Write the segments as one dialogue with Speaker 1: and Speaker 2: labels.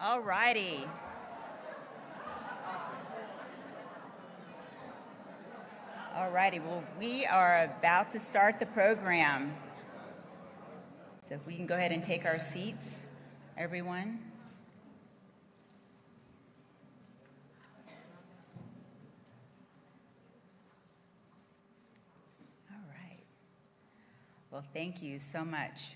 Speaker 1: All righty. All righty, well, we are about to start the program. So if we can go ahead and take our seats, everyone. All right. Well, thank you so much.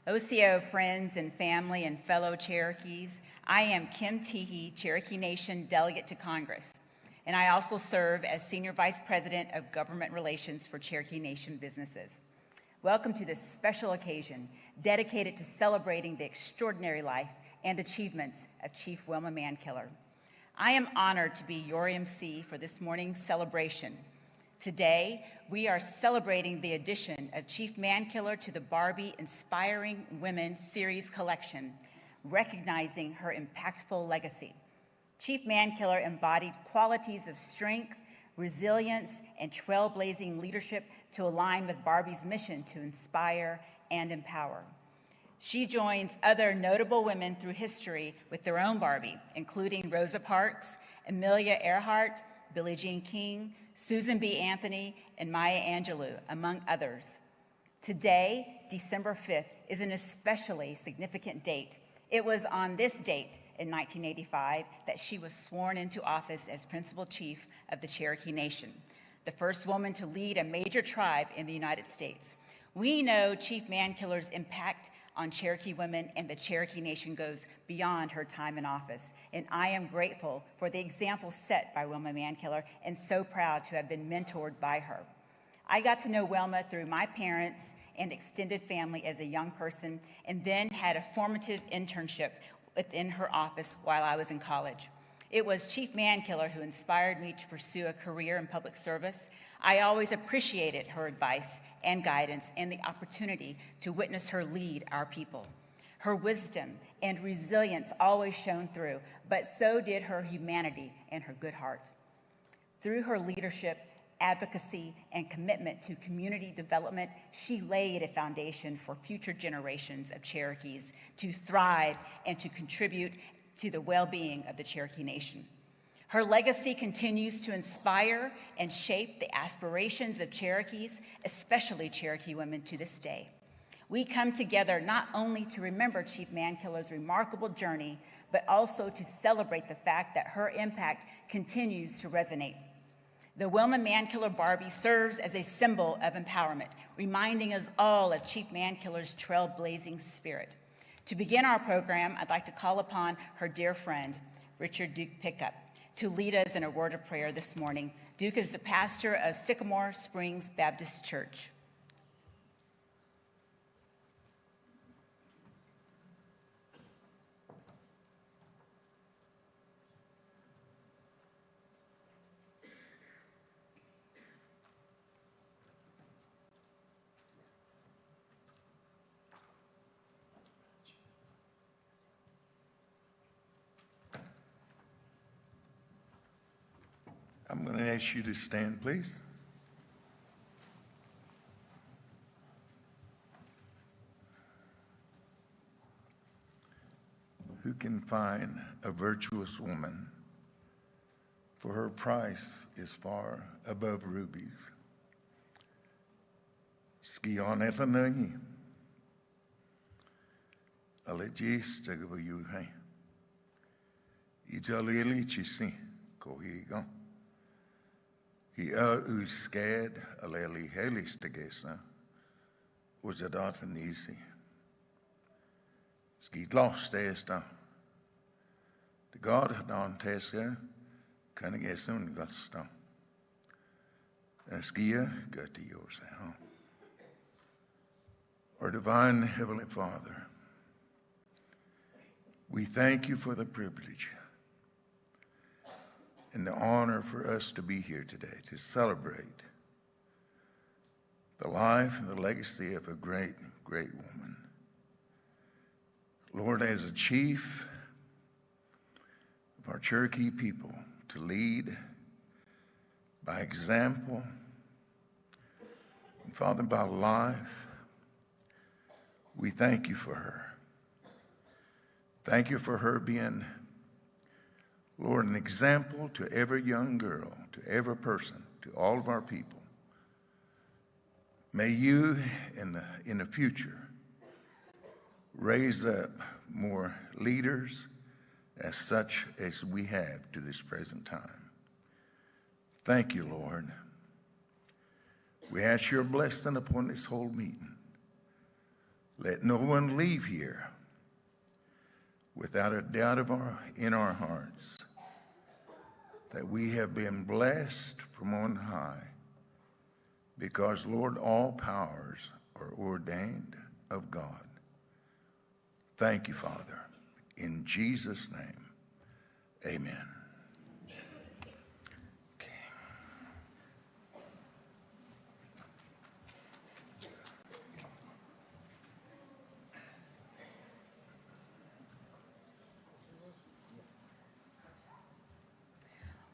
Speaker 1: OCO friends and family and fellow Cherokees, I am Kim Teehee, Cherokee Nation Delegate to Congress, and I also serve as Senior Vice President of Government Relations for Cherokee Nation businesses. Welcome to this special occasion dedicated to celebrating the extraordinary life and achievements of Chief Wilma Mankiller. I am honored to be your MC for this morning's celebration. Today, we are celebrating the addition of Chief Mankiller to the Barbie Inspiring Women Series collection, recognizing her impactful legacy. Chief Mankiller embodied qualities of strength, resilience, and trailblazing leadership to align with Barbie's mission to inspire and empower. She joins other notable women through history with their own Barbie, including Rosa Parks, Amelia Earhart, Billie Jean King, Susan B. Anthony, and Maya Angelou, among others. Today, December 5th, is an especially significant date. It was on this date in 1985 that she was sworn into office as Principal Chief of the Cherokee Nation, the first woman to lead a major tribe in the United States. We know Chief Mankiller's impact on Cherokee women and the Cherokee Nation goes beyond her time in office, and I am grateful for the example set by Wilma Mankiller and so proud to have been mentored by her. I got to know Wilma through my parents and extended family as a young person, and then had a formative internship within her office while I was in college. It was Chief Mankiller who inspired me to pursue a career in public service. I always appreciated her advice and guidance and the opportunity to witness her lead our people. Her wisdom and resilience always shone through, but so did her humanity and her good heart. Through her leadership, advocacy, and commitment to community development, she laid a foundation for future generations of Cherokees to thrive and to contribute to the well-being of the Cherokee Nation. Her legacy continues to inspire and shape the aspirations of Cherokees, especially Cherokee women, to this day. We come together not only to remember Chief Mankiller's remarkable journey, but also to celebrate the fact that her impact continues to resonate. The Wilma Mankiller Barbie serves as a symbol of empowerment, reminding us all of Chief Mankiller's trailblazing spirit. To begin our program, I'd like to call upon her dear friend, Richard Duke Pickup, to lead us in a word of prayer this morning. Duke is the pastor of Sycamore Springs Baptist Church.
Speaker 2: I'm going to ask you to stand, please. Who can find a virtuous woman? For her price is far above rubies. Skion ethanagi. Allegis tagabayuhai. Ijalili chisi kohigo. He scared aleli helis tegesa was a darfanisi. Ski lost esta. The God had on Tesca, can I get some got stuff. And skia got to yours. Our divine Heavenly Father, we thank you for the privilege and the honor for us to be here today to celebrate the life and the legacy of a great, great woman. Lord, as a chief of our Cherokee people, to lead by example, and Father, by life, we thank you for her. Thank you for her being, Lord, an example to every young girl, to every person, to all of our people. May you, in the future, raise up more leaders as such as we have to this present time. Thank you, Lord. We ask your blessing upon this whole meeting. Let no one leave here without a doubt in our hearts that we have been blessed from on high, because, Lord, all powers are ordained of God. Thank you, Father. In Jesus' name, amen. Okay.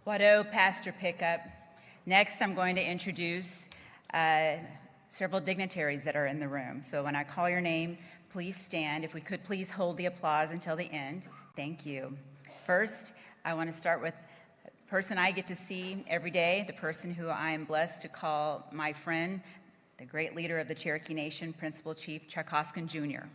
Speaker 1: Wado, Pastor Pickup. Next, I'm going to introduce several dignitaries that are in the room. So when I call your name, please stand. If we could please hold the applause until the end. Thank you. First, I want to start with the person I get to see every day, the person who I am blessed to call my friend, the great leader of the Cherokee Nation, Principal Chief Chuck Hoskin, Jr.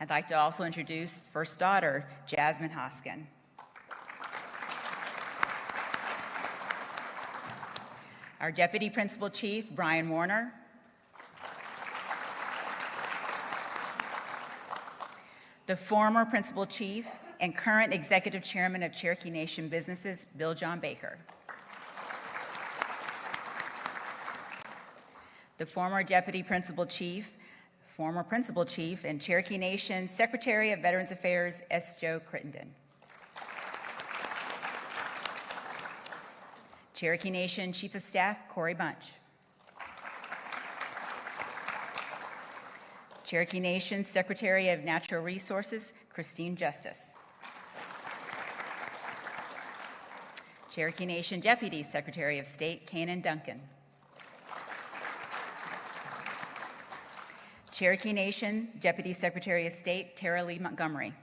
Speaker 1: I'd like to also introduce first daughter, Jasmine Hoskin. Our Deputy Principal Chief, Brian Warner. The former Principal Chief and current Executive Chairman of Cherokee Nation Businesses, Bill John Baker. The former Deputy Principal Chief, and Cherokee Nation Secretary of Veterans Affairs, S. Joe Crittenden. Cherokee Nation Chief of Staff, Corey Bunch. Cherokee Nation Secretary of Natural Resources, Christine Justice. Cherokee Nation Deputy Secretary of State, Kanan Duncan. Cherokee Nation Deputy Secretary of State, Tara Lee Montgomery.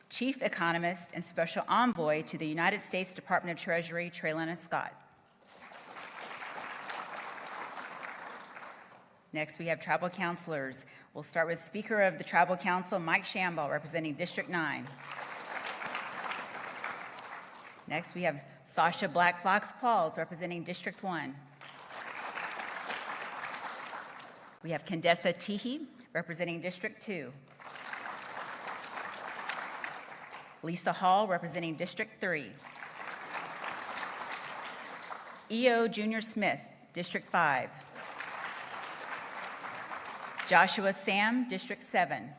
Speaker 1: Chief Economist and Special Envoy to the United States Department of Treasury, Traylana Scott. Next, we have tribal counselors. We'll start with Speaker of the Tribal Council, Mike Shambaugh, representing District 9. Next, we have Sasha Black Fox Pauls, representing District 1. We have Condessa Teehee, representing District 2. Lisa Hall, representing District 3. E.O. Junior Smith, District 5. Joshua Sam, District 7.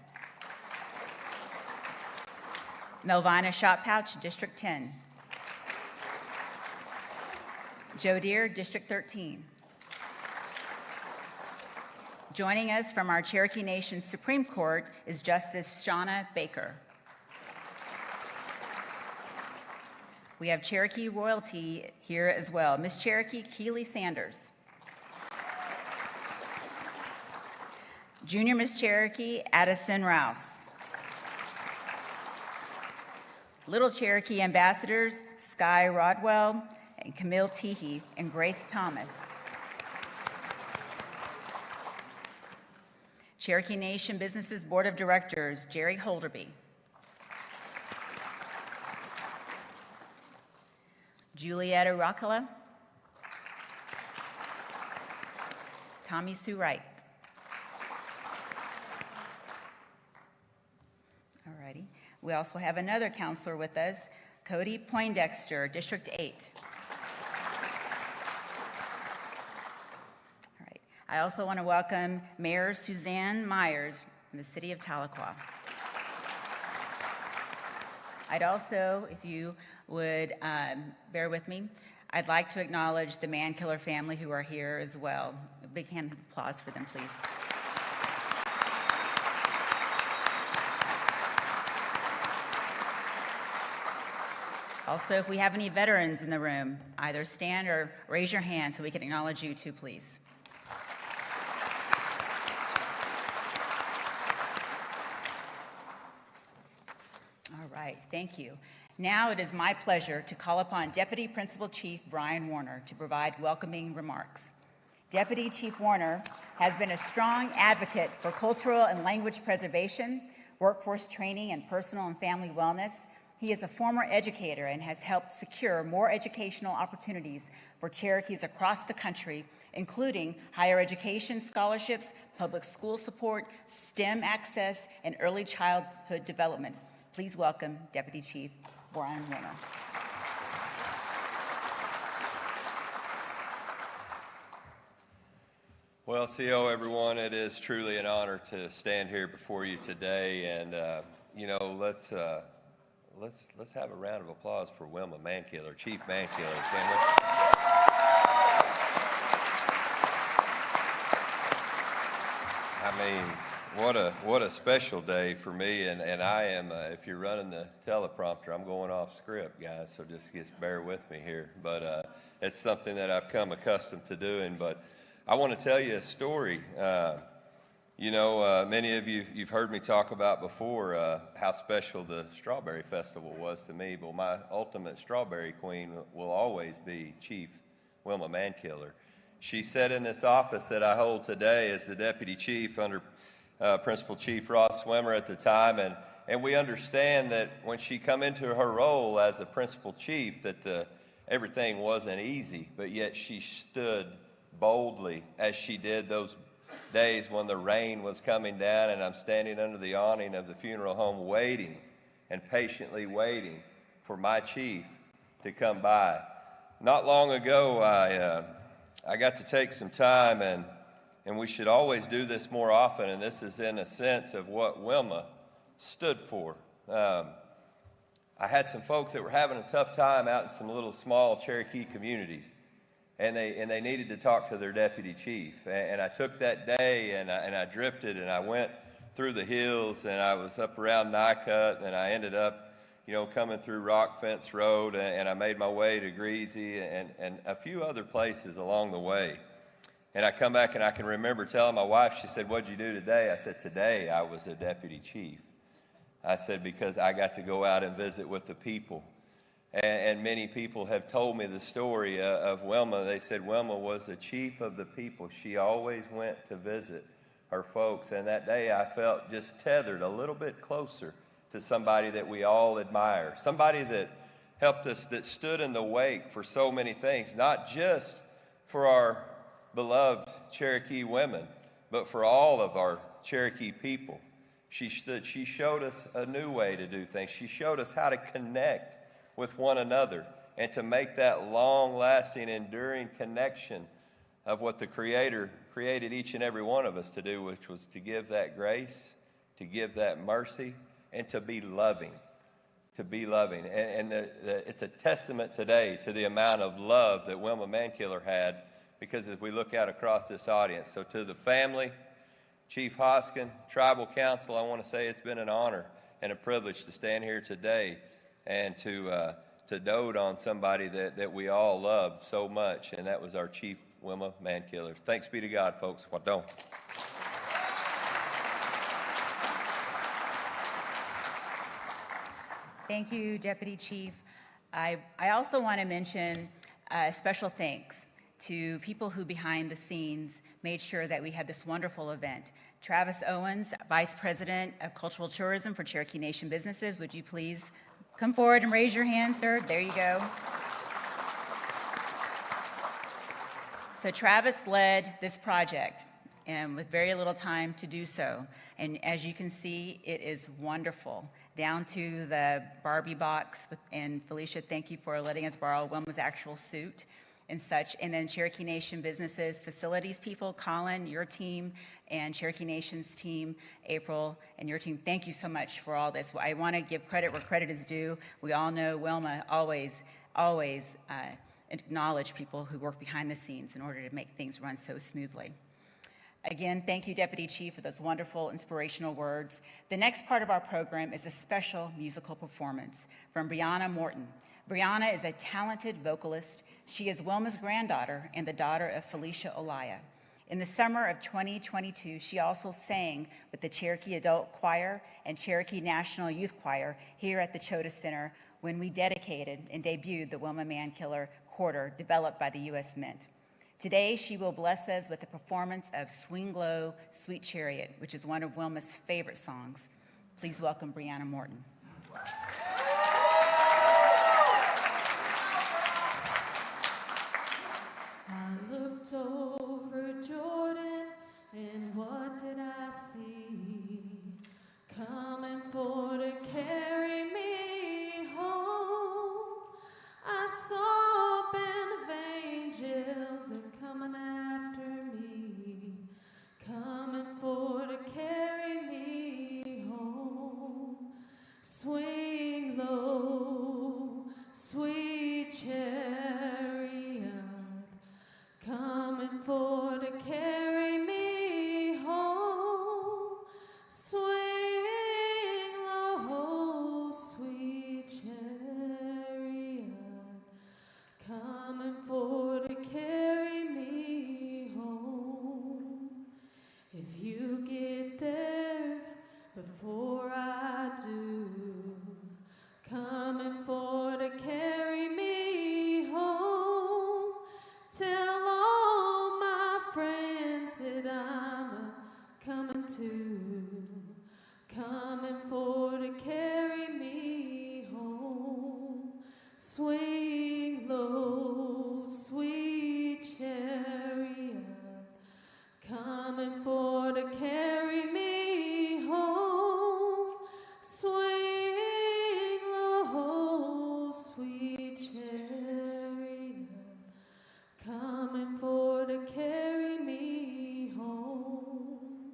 Speaker 1: Melvina Shotpouch, District 10. Joe Deere, District 13. Joining us from our Cherokee Nation Supreme Court is Justice Shauna Baker. We have Cherokee royalty here as well. Miss Cherokee Keely Sanders. Junior Miss Cherokee Addison Rouse. Little Cherokee Ambassadors Sky Rodwell and Camille Teehee and Grace Thomas. Cherokee Nation Businesses Board of Directors, Jerry Holderby. Julietta Rockala. Tommy Sue Wright. Alrighty. We also have another counselor with us, Cody Poindexter, District 8. I also want to welcome Mayor Suzanne Myers from the City of Tahlequah. I'd also, if you would bear with me, I'd like to acknowledge the Mankiller family who are here as well. A big hand of applause for them, please. Also, if we have any veterans in the room, either stand or raise your hand so we can acknowledge you too, please. All right, thank you. Now it is my pleasure to call upon Deputy Principal Chief Brian Warner to provide welcoming remarks. Deputy Chief Warner has been a strong advocate for cultural and language preservation, workforce training, and personal and family wellness. He is a former educator and has helped secure more educational opportunities for Cherokees across the country, including higher education scholarships, public school support, STEM access, and early childhood development. Please welcome Deputy Chief Brian Warner.
Speaker 3: Well, CO, everyone, it is truly an honor to stand here before you today, and let's have a round of applause for Wilma Mankiller, Chief Mankiller, can we? I mean, what a special day for me, and I am, if you're running the teleprompter, I'm going off script, guys, so just bear with me here. But it's something that I've come accustomed to doing. But I want to tell you a story. Many of you, you've heard me talk about before how special the Strawberry Festival was to me. But my ultimate strawberry queen will always be Chief Wilma Mankiller. She sat in this office that I hold today as the Deputy Chief under Principal Chief Ross Swimmer at the time, and we understand that when she come into her role as a Principal Chief that everything wasn't easy, but yet she stood boldly as she did those days when the rain was coming down and I'm standing under the awning of the funeral home waiting and patiently waiting for my chief to come by. Not long ago, I got to take some time, and we should always do this more often, and this is in a sense of what Wilma stood for. I had some folks that were having a tough time out in some little small Cherokee communities, and they needed to talk to their deputy chief. And I took that day, and I drifted, and I went through the hills, and I was up around Nycut, and I ended up, coming through Rock Fence Road, and I made my way to Greasy and a few other places along the way. And I come back, and I can remember telling my wife, she said, "What'd you do today?" I said, "Today I was a deputy chief." I said, because I got to go out and visit with the people. And many people have told me the story of Wilma. They said Wilma was the chief of the people. She always went to visit her folks. And that day I felt just tethered a little bit closer to somebody that we all admire, somebody that helped us, that stood in the wake for so many things, not just for our beloved Cherokee women, but for all of our Cherokee people. She showed us a new way to do things. She showed us how to connect with one another and to make that long-lasting, enduring connection of what the Creator created each and every one of us to do, which was to give that grace, to give that mercy, and to be loving. To be loving. And it's a testament today to the amount of love that Wilma Mankiller had, because as we look out across this audience, so to the family, Chief Hoskin, Tribal Council, I want to say it's been an honor and a privilege to stand here today and to dote on somebody that we all loved so much, and that was our Chief Wilma Mankiller. Thanks be to God, folks. Wadon.
Speaker 1: Thank you, Deputy Chief. I also want to mention special thanks to people who behind the scenes made sure that we had this wonderful event. Travis Owens, Vice President of Cultural Tourism for Cherokee Nation Businesses, would you please come forward and raise your hand, sir? There you go. So Travis led this project, and with very little time to do so. And as you can see, it is wonderful. Down to the Barbie box, and Felicia, thank you for letting us borrow Wilma's actual suit and such. And then Cherokee Nation Businesses, facilities people, Colin, your team, and Cherokee Nation's team, April, and your team, thank you so much for all this. I want to give credit where credit is due. We all know Wilma always acknowledge people who work behind the scenes in order to make things run so smoothly. Again, thank you, Deputy Chief, for those wonderful, inspirational words. The next part of our program is a special musical performance from Brianna Morton. Brianna is a talented vocalist. She is Wilma's granddaughter and the daughter of Felicia Olaya. In the summer of 2022, she also sang with the Cherokee Adult Choir and Cherokee National Youth Choir here at the Chota Center when we dedicated and debuted the Wilma Mankiller Quarter developed by the U.S. Mint. Today, she will bless us with a performance of Swing Low, Sweet Chariot, which is one of Wilma's favorite songs. Please welcome Brianna Morton.
Speaker 4: I looked over Jordan, and what did I see? Coming for to carry me home. I saw a band of angels are coming after me, coming for to carry me home. Swing low, sweet chariot, coming for to carry me home. Swing low, sweet chariot, coming for to carry me home. If you get there before I do, coming for to carry me home. Tell all my friends that I'm coming too, coming for to carry me home. Swing low, sweet chariot, coming for to carry me home. Swing low, sweet chariot, coming for to carry me home.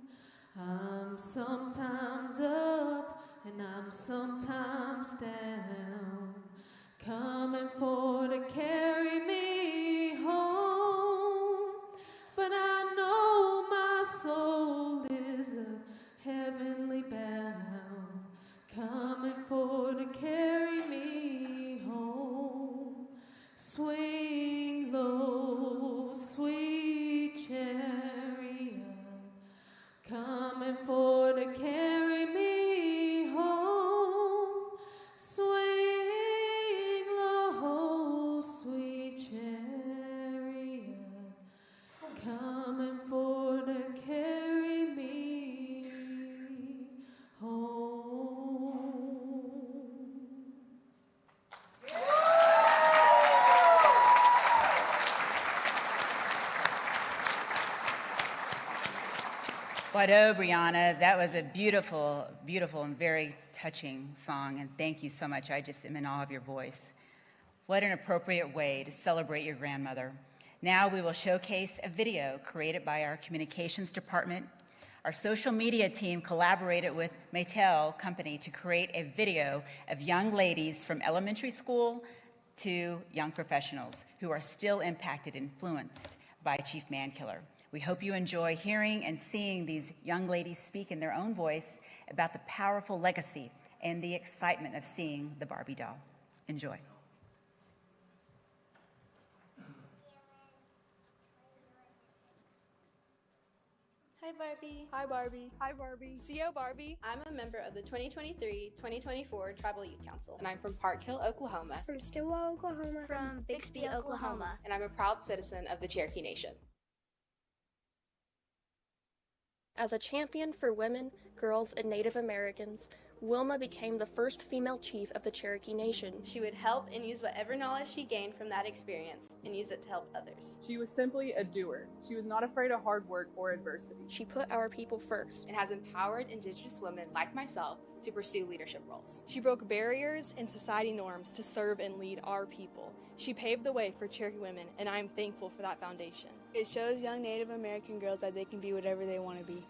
Speaker 4: I'm sometimes up and I'm sometimes down, coming for to carry me home. But I know my soul is heavenly bound, coming for to carry me home. Swing low, sweet chariot, coming for to carry me home. Swing low, sweet chariot, coming for to carry me home.
Speaker 1: What oh, Brianna, that was a beautiful, beautiful and very touching song, and thank you so much. I just am in awe of your voice. What an appropriate way to celebrate your grandmother. Now we will showcase a video created by our communications department. Our social media team collaborated with Mattel Company to create a video of young ladies from elementary school to young professionals who are still impacted and influenced by Chief Mankiller. We hope you enjoy hearing and seeing these young ladies speak in their own voice about the powerful legacy and the excitement of seeing the Barbie doll. Enjoy.
Speaker 5: Hi Barbie.
Speaker 6: Hi Barbie.
Speaker 5: Hi Barbie.
Speaker 6: CO Barbie.
Speaker 5: I'm a member of the 2023-2024 Tribal Youth Council.
Speaker 7: And I'm from Park Hill, Oklahoma.
Speaker 8: From Stillwell, Oklahoma.
Speaker 9: From Bixby, Oklahoma.
Speaker 7: And I'm a proud citizen of the Cherokee Nation.
Speaker 8: As a champion for women, girls, and Native Americans, Wilma became the first female chief of the Cherokee Nation.
Speaker 5: She would help and use whatever knowledge she gained from that experience and use it to help others.
Speaker 6: She was simply a doer. She was not afraid of hard work or adversity.
Speaker 8: She put our people first
Speaker 7: and has empowered Indigenous women like myself to pursue leadership roles.
Speaker 10: She broke barriers and society norms to serve and lead our people. She paved the way for Cherokee women, and I am thankful for that foundation.
Speaker 11: It shows young Native American girls that they can be whatever they want to be.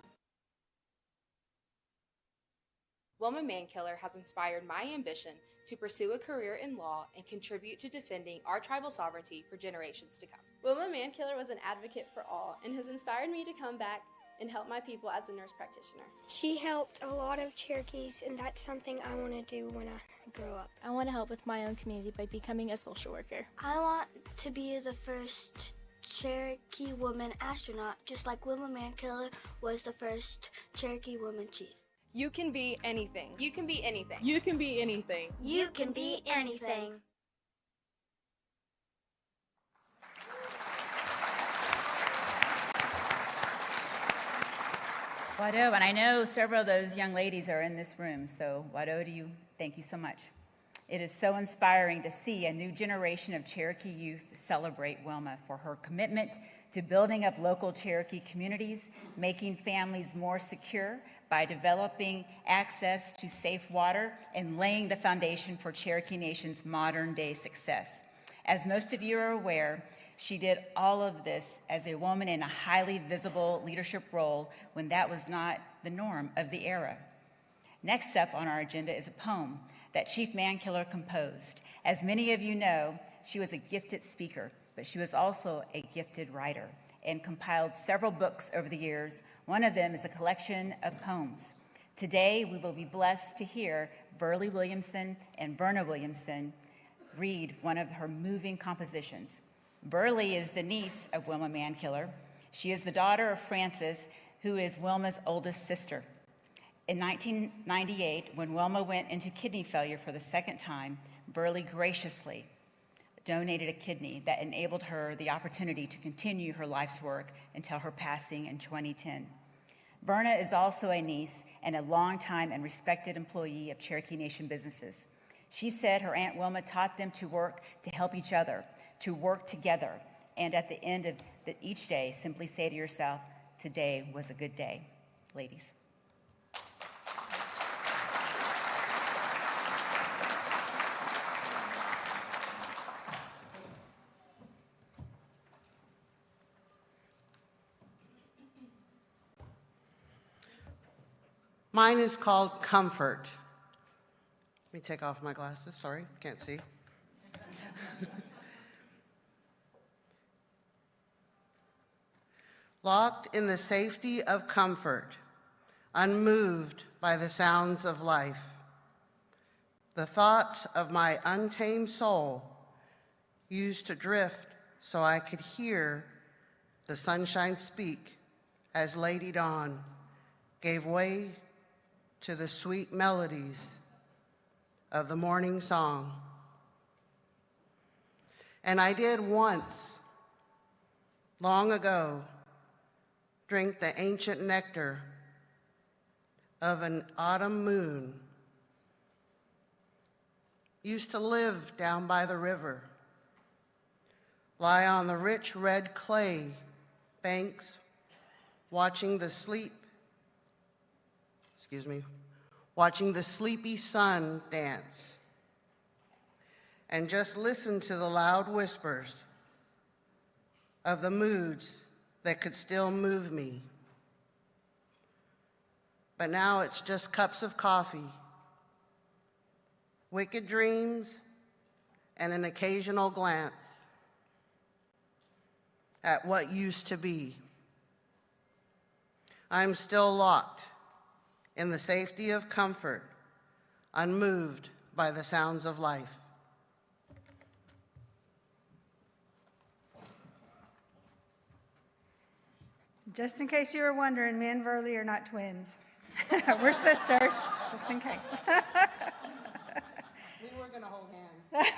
Speaker 7: Wilma Mankiller has inspired my ambition to pursue a career in law and contribute to defending our tribal sovereignty for generations to come.
Speaker 5: Wilma Mankiller was an advocate for all and has inspired me to come back and help my people as a nurse practitioner.
Speaker 9: She helped a lot of Cherokees, and that's something I want to do when I grow up.
Speaker 11: I want to help with my own community by becoming a social worker.
Speaker 9: I want to be the first Cherokee woman astronaut, just like Wilma Mankiller was the first Cherokee woman chief.
Speaker 10: You can be anything.
Speaker 7: You can be anything.
Speaker 6: You can be anything.
Speaker 9: You can be anything.
Speaker 1: Wado, and I know several of those young ladies are in this room, so Wado, to you, thank you so much. It is so inspiring to see a new generation of Cherokee youth celebrate Wilma for her commitment to building up local Cherokee communities, making families more secure by developing access to safe water, and laying the foundation for Cherokee Nation's modern-day success. As most of you are aware, she did all of this as a woman in a highly visible leadership role when that was not the norm of the era. Next up on our agenda is a poem that Chief Mankiller composed. As many of you know, she was a gifted speaker, but she was also a gifted writer and compiled several books over the years. One of them is a collection of poems. Today, we will be blessed to hear Burley Williamson and Verna Williamson read one of her moving compositions. Burley is the niece of Wilma Mankiller. She is the daughter of Frances, who is Wilma's oldest sister. In 1998, when Wilma went into kidney failure for the second time, Burley graciously donated a kidney that enabled her the opportunity to continue her life's work until her passing in 2010. Verna is also a niece and a longtime and respected employee of Cherokee Nation businesses. She said her Aunt Wilma taught them to work to help each other, to work together, and at the end of each day, simply say to yourself, today was a good day. Ladies.
Speaker 12: Mine is called Comfort. Let me take off my glasses, sorry, can't see. Locked in the safety of comfort, unmoved by the sounds of life, the thoughts of my untamed soul used to drift so I could hear the sunshine speak as Lady Dawn gave way to the sweet melodies of the morning song. And I did once, long ago, drink the ancient nectar of an autumn moon. Used to live down by the river, lie on the rich red clay banks, watching the sleepy sun dance, and just listen to the loud whispers of the moods that could still move me. But now it's just cups of coffee, wicked dreams, and an occasional glance at what used to be. I'm still locked in the safety of comfort, unmoved by the sounds of life.
Speaker 13: Just in case you were wondering, me and Verley are not twins. We're sisters, just in case.
Speaker 12: We were going to hold hands.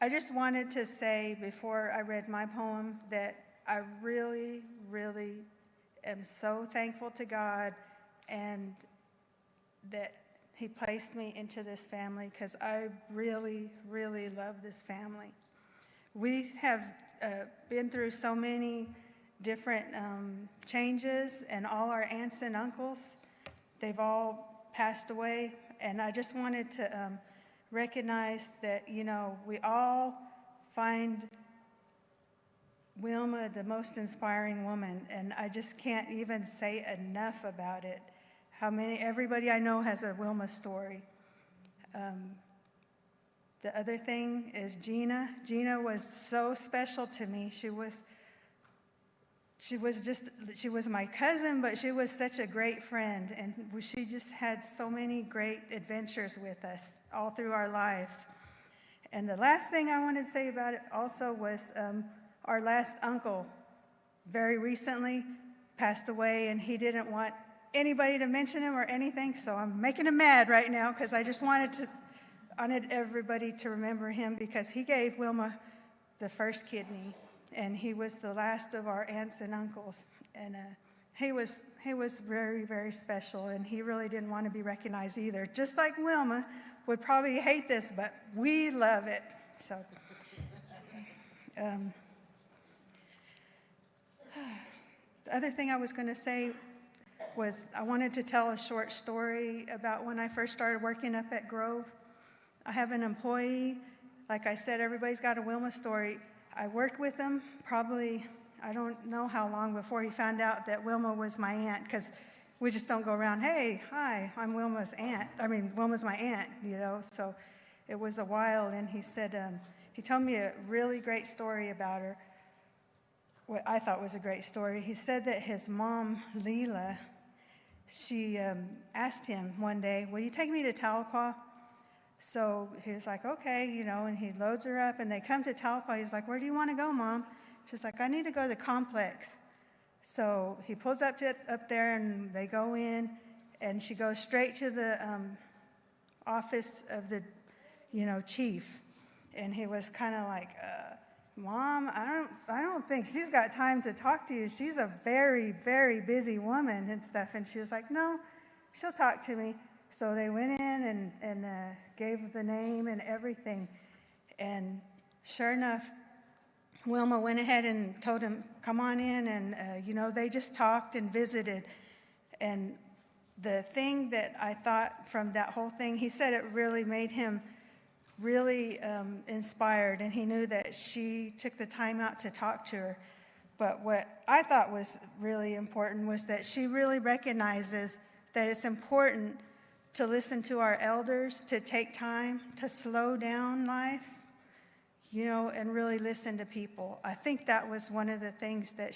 Speaker 13: I just wanted to say before I read my poem that I really, really am so thankful to God and that He placed me into this family, because I really, really love this family. We have been through so many different changes, and all our aunts and uncles, they've all passed away. And I just wanted to recognize that, you know, we all find Wilma the most inspiring woman, and I just can't even say enough about it. Everybody I know has a Wilma story. The other thing is Gina. Gina was so special to me. She was my cousin, but she was such a great friend, and she just had so many great adventures with us all through our lives. And the last thing I wanted to say about it also was our last uncle very recently passed away, and he didn't want anybody to mention him or anything, so I'm making him mad right now because I just wanted everybody to remember him, because he gave Wilma the first kidney, and he was the last of our aunts and uncles, and he was very, very special, and he really didn't want to be recognized either. Just like Wilma would probably hate this, but we love it. So, the other thing I was going to say was I wanted to tell a short story about when I first started working up at Grove. I have an employee. Like I said, everybody's got a Wilma story. I worked with him probably, I don't know how long before he found out that Wilma was my aunt, because we just don't go around, hey, hi, I'm Wilma's aunt. Wilma's my aunt, you know. So it was a while, and he said, he told me a really great story about her, what I thought was a great story. He said that his mom, Leela, she asked him one day, will you take me to Tahlequah? So he was like, okay, you know, and he loads her up, and they come to Tahlequah. He's like, where do you want to go, Mom? She's like, I need to go to the complex. So he pulls up there, and they go in, and she goes straight to the office of the, chief. And he was kind of like, Mom, I don't think she's got time to talk to you. She's a very, very busy woman and stuff. And she was like, no, she'll talk to me. So they went in and gave the name and everything. And sure enough, Wilma went ahead and told him, come on in. And, they just talked and visited. And the thing that I thought from that whole thing, he said it really made him really inspired. And he knew that she took the time out to talk to her. But what I thought was really important was that she really recognizes that it's important to listen to our elders, to take time, to slow down life, and really listen to people. I think that was one of the things that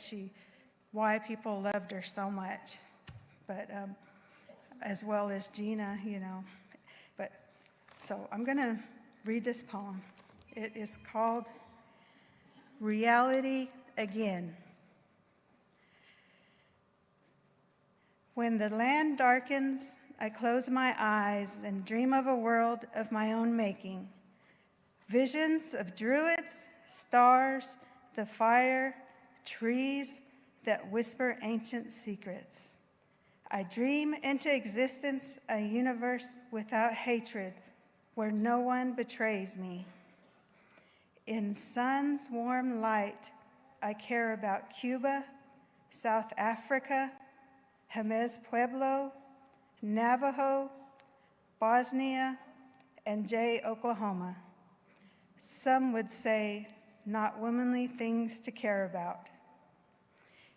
Speaker 13: why people loved her so much. But as well as Gina, But so I'm going to read this poem. It is called Reality Again. When the land darkens, I close my eyes and dream of a world of my own making. Visions of druids, stars, the fire, trees that whisper ancient secrets. I dream into existence a universe without hatred, where no one betrays me. In sun's warm light, I care about Cuba, South Africa, Jemez Pueblo, Navajo, Bosnia, and Jay, Oklahoma. Some would say not womanly things to care about.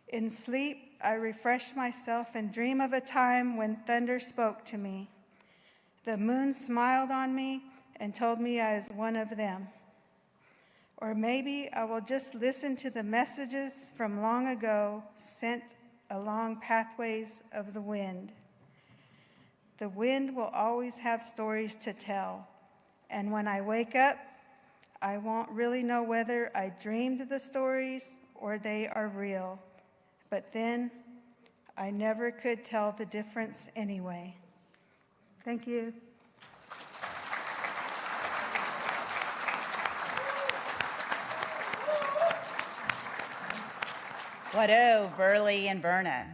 Speaker 13: In sleep, I refresh myself and dream of a time when thunder spoke to me. The moon smiled on me and told me I was one of them. Or maybe I will just listen to the messages from long ago sent along pathways of the wind. The wind will always have stories to tell, and when I wake up, I won't really know whether I dreamed the stories or they are real. But then, I never could tell the difference anyway. Thank you.
Speaker 1: Wado, Burley, and Berna.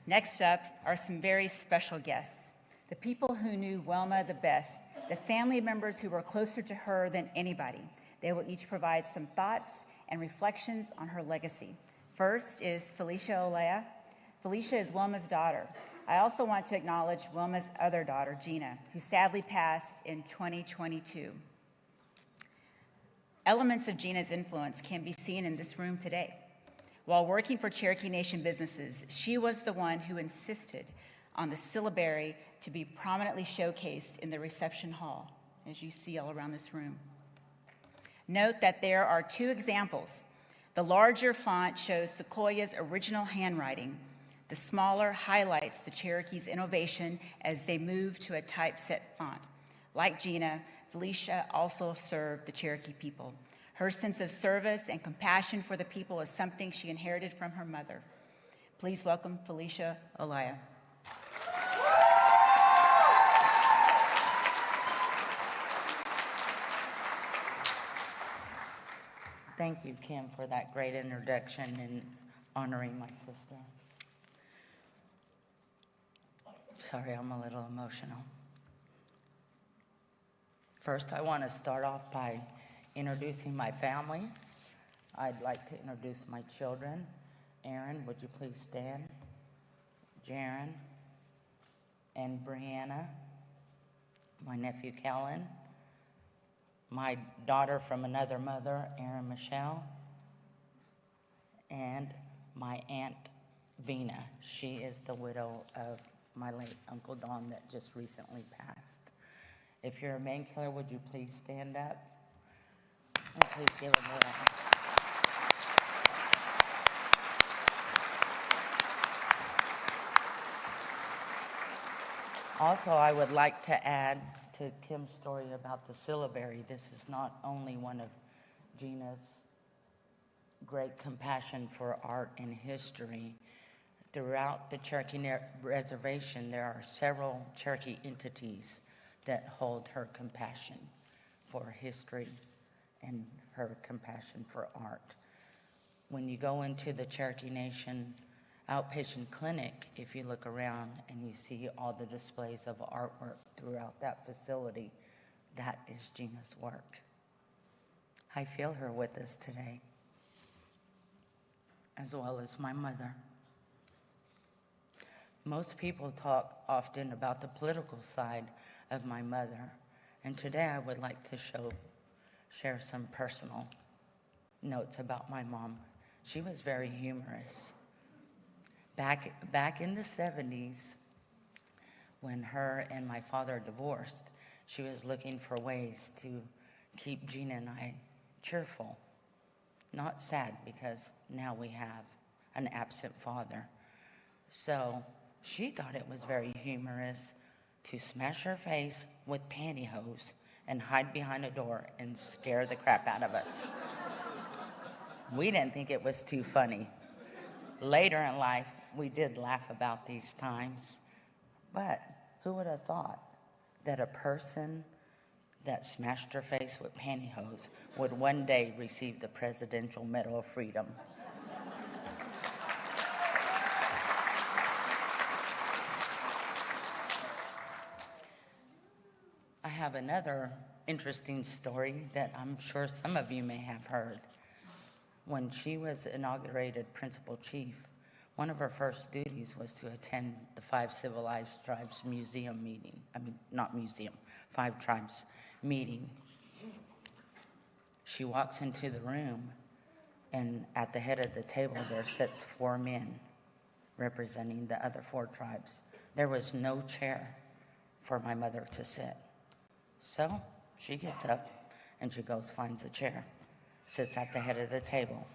Speaker 1: Next up are some very special guests. The people who knew Wilma the best, the family members who were closer to her than anybody. They will each provide some thoughts and reflections on her legacy. First is Felicia Olea. Felicia is Wilma's daughter. I also want to acknowledge Wilma's other daughter, Gina, who sadly passed in 2022. Elements of Gina's influence can be seen in this room today. While working for Cherokee Nation businesses, she was the one who insisted on the syllabary to be prominently showcased in the reception hall. as you see all around this room. Note that there are two examples. The larger font shows Sequoia's original handwriting. The smaller highlights the Cherokee's innovation as they move to a typeset font. Like Gina, Felicia also served the Cherokee people. Her sense of service and compassion for the people is something she inherited from her mother. Please welcome Felicia Olaya.
Speaker 14: Thank you, Kim, for that great introduction and honoring my sister. Sorry, I'm a little emotional. First, I want to start off by introducing my family. I'd like to introduce my children. Aaron, would you please stand? Jaron and Brianna, my nephew Kellen, my daughter from another mother, Erin Michelle, and my Aunt Vina. She is the widow of my late Uncle Don that just recently passed. If you're a Mankiller, would you please stand up? And please give him a round. Also, I would like to add to Kim's story about the syllabary. This is not only one of Gina's great compassion for art and history. Throughout the Cherokee Reservation, there are several Cherokee entities that hold her compassion for history and her compassion for art. When you go into the Cherokee Nation outpatient clinic, if you look around and you see all the displays of artwork throughout that facility, that is Gina's work. I feel her with us today, as well as my mother. Most people talk often about the political side of my mother, and today I would like to share some personal notes about my mom. She was very humorous. Back in the 70s, when her and my father divorced, she was looking for ways to keep Gina and I cheerful. Not sad, because now we have an absent father. So she thought it was very humorous to smash her face with pantyhose and hide behind a door and scare the crap out of us. We didn't think it was too funny. Later in life, we did laugh about these times, but who would have thought that a person that smashed her face with pantyhose would one day receive the Presidential Medal of Freedom? I have another interesting story that I'm sure some of you may have heard. When she was inaugurated principal chief, one of her first duties was to attend the 5 Civilized Tribes Museum meeting. Not museum, 5 Tribes meeting. She walks into the room, and at the head of the table there sits 4 men representing the other 4 tribes. There was no chair for my mother to sit. So she gets up and she goes, finds a chair, sits at the head of the table.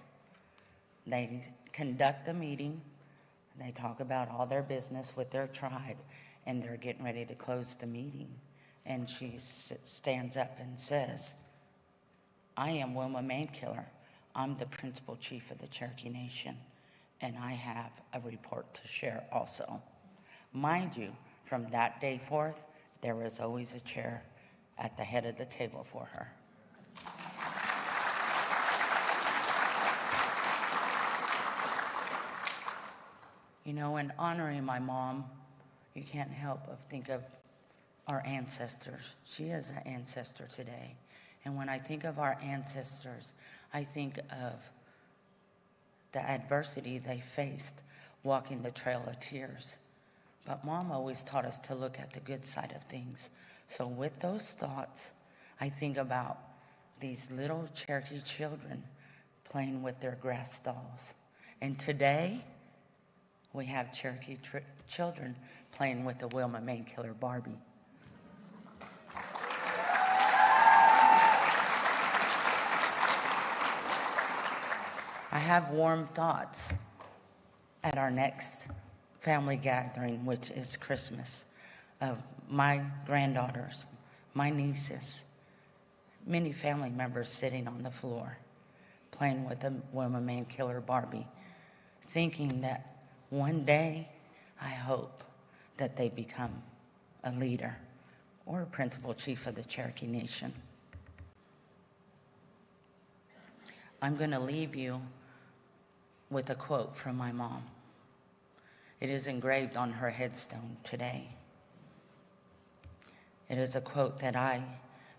Speaker 14: They conduct the meeting. They talk about all their business with their tribe, and they're getting ready to close the meeting. And she stands up and says, I am Wilma Mankiller. I'm the principal chief of the Cherokee Nation, and I have a report to share also. Mind you, from that day forth, there was always a chair at the head of the table for her. You know, in honoring my mom, you can't help but think of our ancestors. She is an ancestor today. And when I think of our ancestors, I think of the adversity they faced walking the trail of tears. But Mom always taught us to look at the good side of things. So with those thoughts, I think about these little Cherokee children playing with their grass dolls. And today, we have Cherokee children playing with the Wilma Mankiller Barbie. have warm thoughts at our next family gathering, which is Christmas, of my granddaughters, my nieces, many family members sitting on the floor playing with the Wilma Mankiller Barbie, thinking that one day I hope that they become a leader or a principal chief of the Cherokee Nation. I'm going to leave you with a quote from my mom. It is engraved on her headstone today. It is a quote that I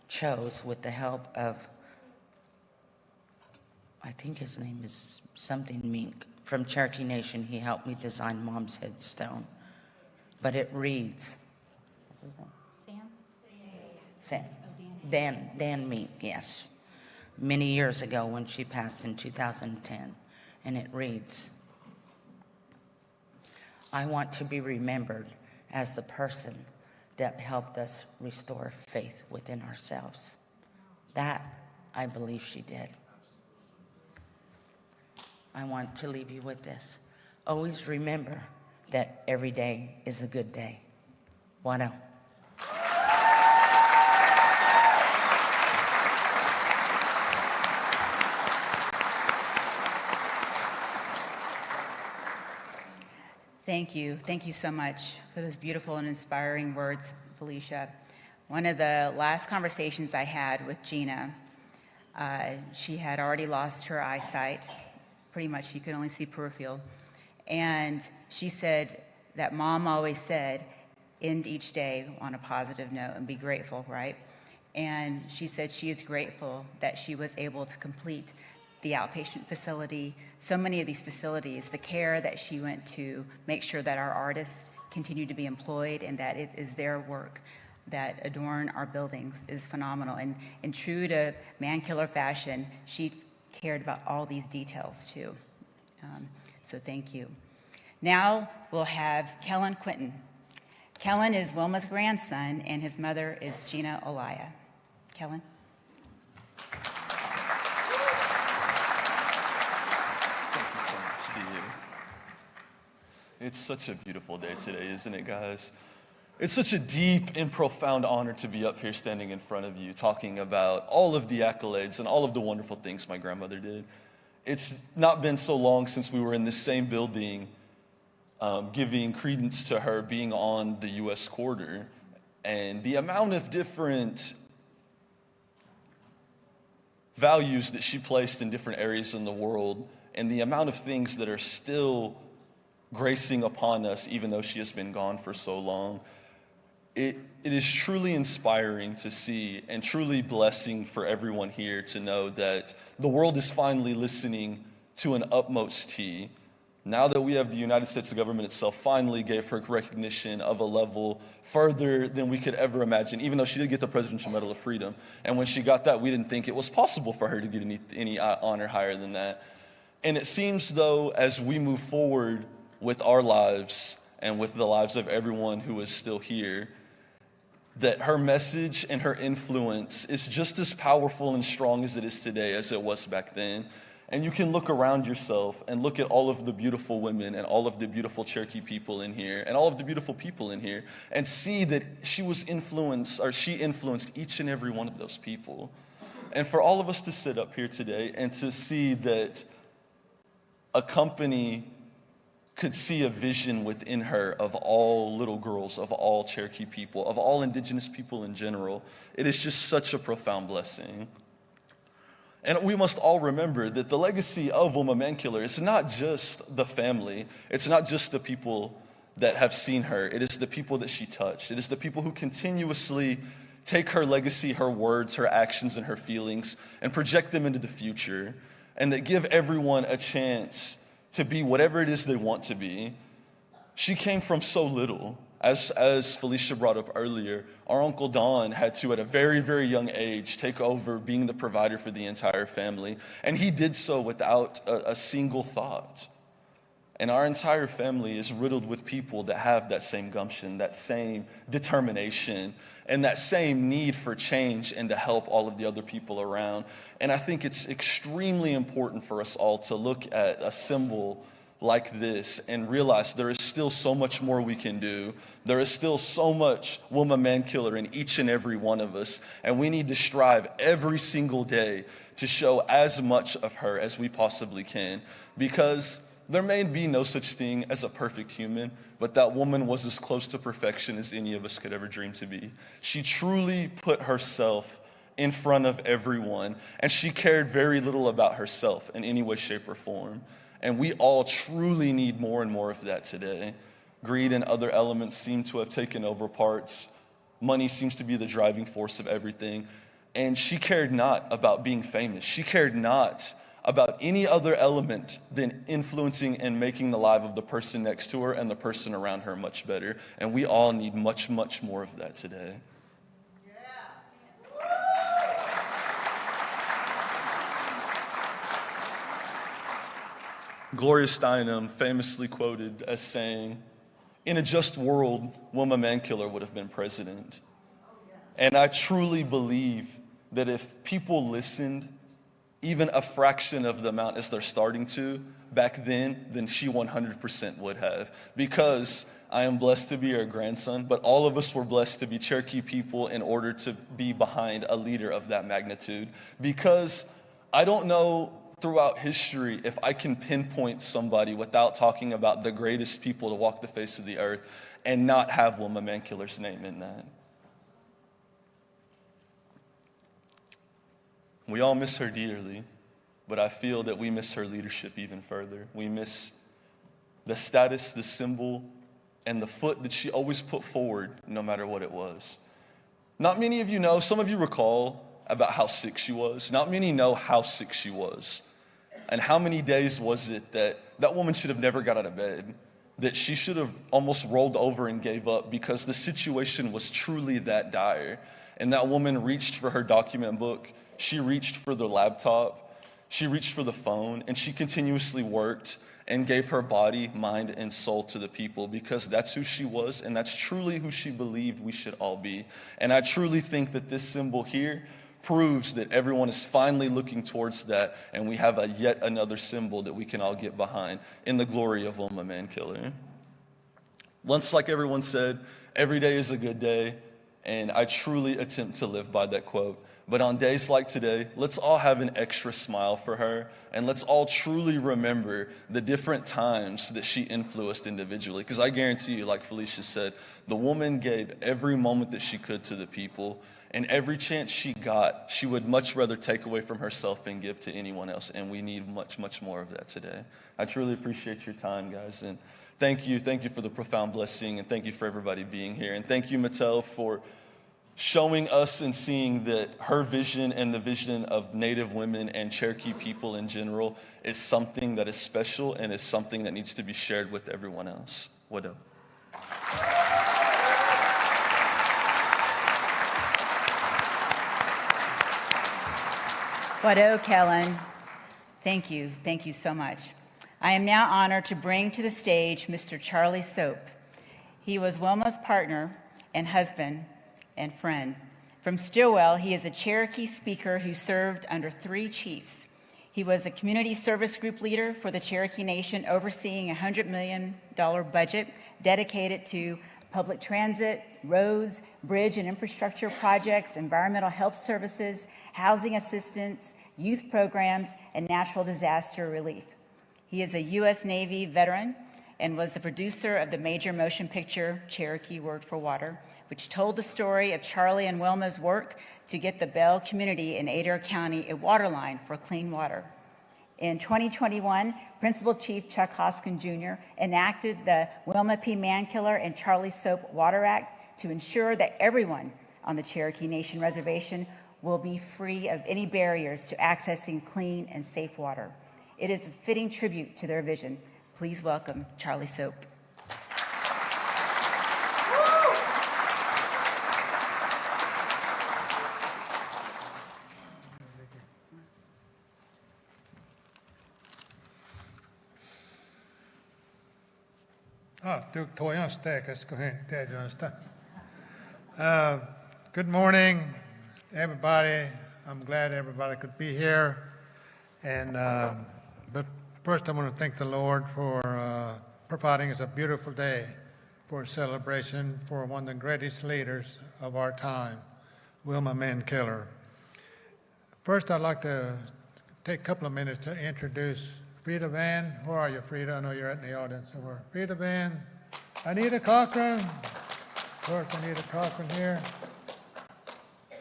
Speaker 14: chose with the help of, I think his name is something Mink, from Cherokee Nation. He helped me design Mom's headstone. But it reads, what's his name? Sam? Dan Mink, yes. Many years ago when she passed in 2010. And it reads, I want to be remembered as the person that helped us restore faith within ourselves. That, I believe she did. I want to leave you with this. Always remember that every day is a good day. Wano.
Speaker 1: Thank you. Thank you so much for those beautiful and inspiring words, Felicia. One of the last conversations I had with Gina, she had already lost her eyesight. Pretty much, she could only see peripheral. And she said that Mom always said, end each day on a positive note and be grateful, right? And she said she is grateful that she was able to complete the outpatient facility, so many of these facilities, the care that she went to make sure that our artists continue to be employed and that it is their work that adorn our buildings is phenomenal. And in true to Mankiller fashion, she cared about all these details too. So thank you. Now we'll have Kellen Quinton. Kellen is Wilma's grandson and his mother is Gina Olaya. Kellen?
Speaker 15: It's such a beautiful day today, isn't it, guys? It's such a deep and profound honor to be up here standing in front of you, talking about all of the accolades and all of the wonderful things my grandmother did. It's not been so long since we were in the same building, giving credence to her being on the U.S. quarter, and the amount of different values that she placed in different areas in the world, and the amount of things that are still gracing upon us, even though she has been gone for so long. It is truly inspiring to see and truly blessing for everyone here to know that the world is finally listening to an utmost T. Now that we have the United States government itself finally gave her recognition of a level further than we could ever imagine, even though she did get the Presidential Medal of Freedom. And when she got that, we didn't think it was possible for her to get any honor higher than that. And it seems, though, as we move forward with our lives and with the lives of everyone who is still here, that her message and her influence is just as powerful and strong as it is today as it was back then. And you can look around yourself and look at all of the beautiful women and all of the beautiful Cherokee people in here and all of the beautiful people in here and see that she influenced each and every one of those people. And for all of us to sit up here today and to see that a company could see a vision within her of all little girls, of all Cherokee people, of all indigenous people in general, it is just such a profound blessing. And we must all remember that the legacy of Wilma Mankiller is not just the family, it's not just the people that have seen her, it is the people that she touched. It is the people who continuously take her legacy, her words, her actions, and her feelings and project them into the future, and that give everyone a chance to be whatever it is they want to be. She came from so little. As Felicia brought up earlier, our Uncle Don had to, at a very, very young age, take over being the provider for the entire family. And he did so without a single thought. And our entire family is riddled with people that have that same gumption, that same determination, and that same need for change and to help all of the other people around. And I think it's extremely important for us all to look at a symbol like this and realize there is still so much more we can do. There is still so much Wilma Mankiller in each and every one of us, and we need to strive every single day to show as much of her as we possibly can, because there may be no such thing as a perfect human, but that woman was as close to perfection as any of us could ever dream to be. She truly put herself in front of everyone, and she cared very little about herself in any way, shape, or form. And we all truly need more and more of that today. Greed and other elements seem to have taken over parts. Money seems to be the driving force of everything. And she cared not about being famous. She cared not about any other element than influencing and making the life of the person next to her and the person around her much better. And we all need much, much more of that today. Gloria Steinem famously quoted as saying, "In a just world, Wilma Mankiller would have been president." And I truly believe that if people listened even a fraction of the amount as they're starting to back then she 100% would have. Because I am blessed to be her grandson, but all of us were blessed to be Cherokee people in order to be behind a leader of that magnitude. Because I don't know throughout history if I can pinpoint somebody without talking about the greatest people to walk the face of the earth and not have Wilma Mankiller's name in that. We all miss her dearly, but I feel that we miss her leadership even further. We miss the status, the symbol, and the foot that she always put forward no matter what it was. Not many of you know, some of you recall about how sick she was. Not many know how sick she was. And how many days was it that that woman should have never got out of bed, that she should have almost rolled over and gave up because the situation was truly that dire. And that woman reached for her document book, she reached for the laptop, she reached for the phone, and she continuously worked and gave her body, mind, and soul to the people, because that's who she was and that's truly who she believed we should all be. And I truly think that this symbol here proves that everyone is finally looking towards that, and we have yet another symbol that we can all get behind in the glory of Wilma Mankiller. Once, like everyone said, every day is a good day, and I truly attempt to live by that quote. But on days like today, let's all have an extra smile for her, and let's all truly remember the different times that she influenced individually. Because I guarantee you, like Felicia said, the woman gave every moment that she could to the people, and every chance she got, she would much rather take away from herself and give to anyone else, and we need much, much more of that today. I truly appreciate your time, guys, and thank you for the profound blessing, and thank you for everybody being here, and thank you, Mattel, for showing us and seeing that her vision and the vision of Native women and Cherokee people in general is something that is special and is something that needs to be shared with everyone else. What up?
Speaker 1: Wado, Kellen. Thank you. Thank you so much. I am now honored to bring to the stage Mr. Charlie Soap. He was Wilma's partner and husband and friend. From Stillwell, he is a Cherokee speaker who served under 3 chiefs. He was a community service group leader for the Cherokee Nation, overseeing a $100 million budget dedicated to public transit, roads, bridge and infrastructure projects, environmental health services, housing assistance, youth programs, and natural disaster relief. He is a U.S. Navy veteran and was the producer of the major motion picture, Cherokee Word for Water, which told the story of Charlie and Wilma's work to get the Bell community in Adair County a water line for clean water. In 2021, Principal Chief Chuck Hoskin Jr. enacted the Wilma P. Mankiller and Charlie Soap Water Act to ensure that everyone on the Cherokee Nation Reservation will be free of any barriers to accessing clean and safe water. It is a fitting tribute to their vision. Please welcome Charlie Soap.
Speaker 16: Good morning, everybody. I'm glad everybody could be here. And but first, I want to thank the Lord for providing us a beautiful day for a celebration for one of the greatest leaders of our time, Wilma Mankiller. First, I'd like to take a couple of minutes to introduce Frida Van. Where are you, Frida? I know you're in the audience somewhere. Frida Van, Anita Cochran. Of course, Anita Cochran here.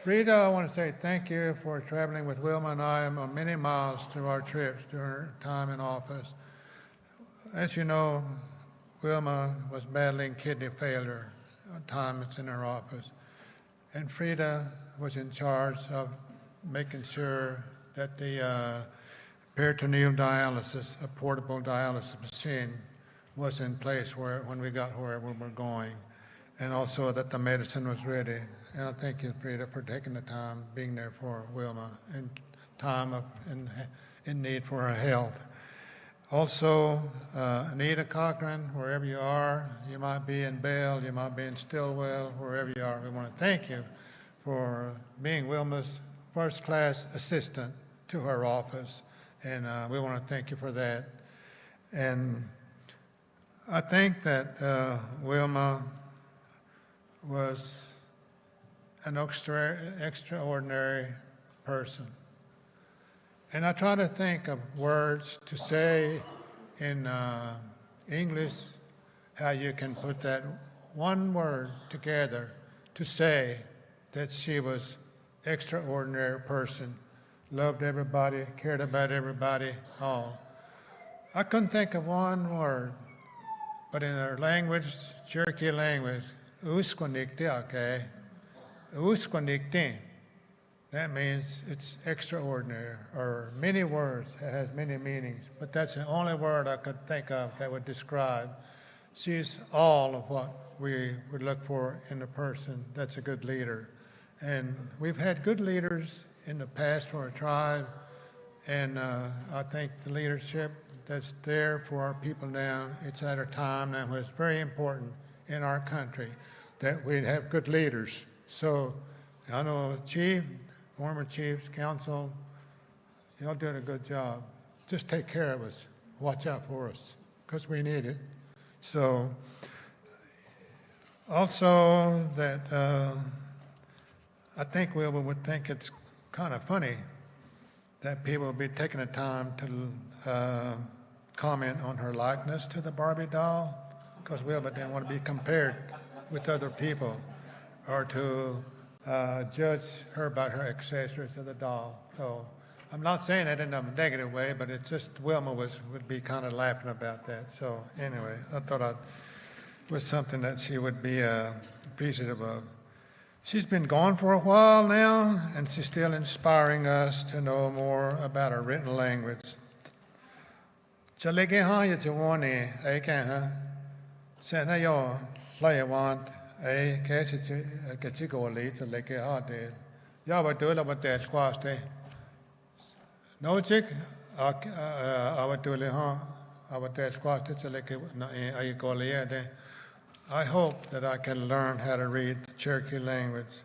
Speaker 16: Frida, I want to say thank you for traveling with Wilma and I on many miles through our trips during her time in office. As you know, Wilma was battling kidney failure at times in her office. And Frida was in charge of making sure that the peritoneal dialysis, a portable dialysis machine, was in place when we got wherever we were going, and also that the medicine was ready. And I thank you, Frida, for taking the time, being there for Wilma in time of in need for her health. Also, Anita Cochran, wherever you are, you might be in Bell, you might be in Stillwell, wherever you are, we want to thank you for being Wilma's first-class assistant to her office, and we want to thank you for that. And I think that Wilma was an extraordinary person. And I try to think of words to say in English, how you can put that one word together to say that she was extraordinary person, loved everybody, cared about everybody, all. I couldn't think of one word, but in her language, Cherokee language, usquaniktiake, usquanikti, that means it's extraordinary, or many words, it has many meanings, but that's the only word I could think of that would describe. She's all of what we would look for in a person that's a good leader. And we've had good leaders in the past for our tribe, and I think the leadership that's there for our people now, it's at a time now when it's very important in our country that we have good leaders. So I know Chief, former Chiefs, Council, y'all doing a good job. Just take care of us. Watch out for us, because we need it. So also that I think we would think it's kind of funny that people will be taking the time to comment on her likeness to the Barbie doll, because Wilma didn't want to be compared with other people or to judge her by her accessories to the doll. So I'm not saying that in a negative way, but it's just Wilma would be kind of laughing about that. So anyway, I thought it was something that she would be appreciative of. She's been gone for a while now, and she's still inspiring us to know more about her written language. Chalege ha ya chawani ai kan ha sana yo play want ai ke go le chalege ha de ya ba do la ba te squash de no chick a do le ha a te squash de chalege na ai go le de. I hope that I can learn how to read the Cherokee language.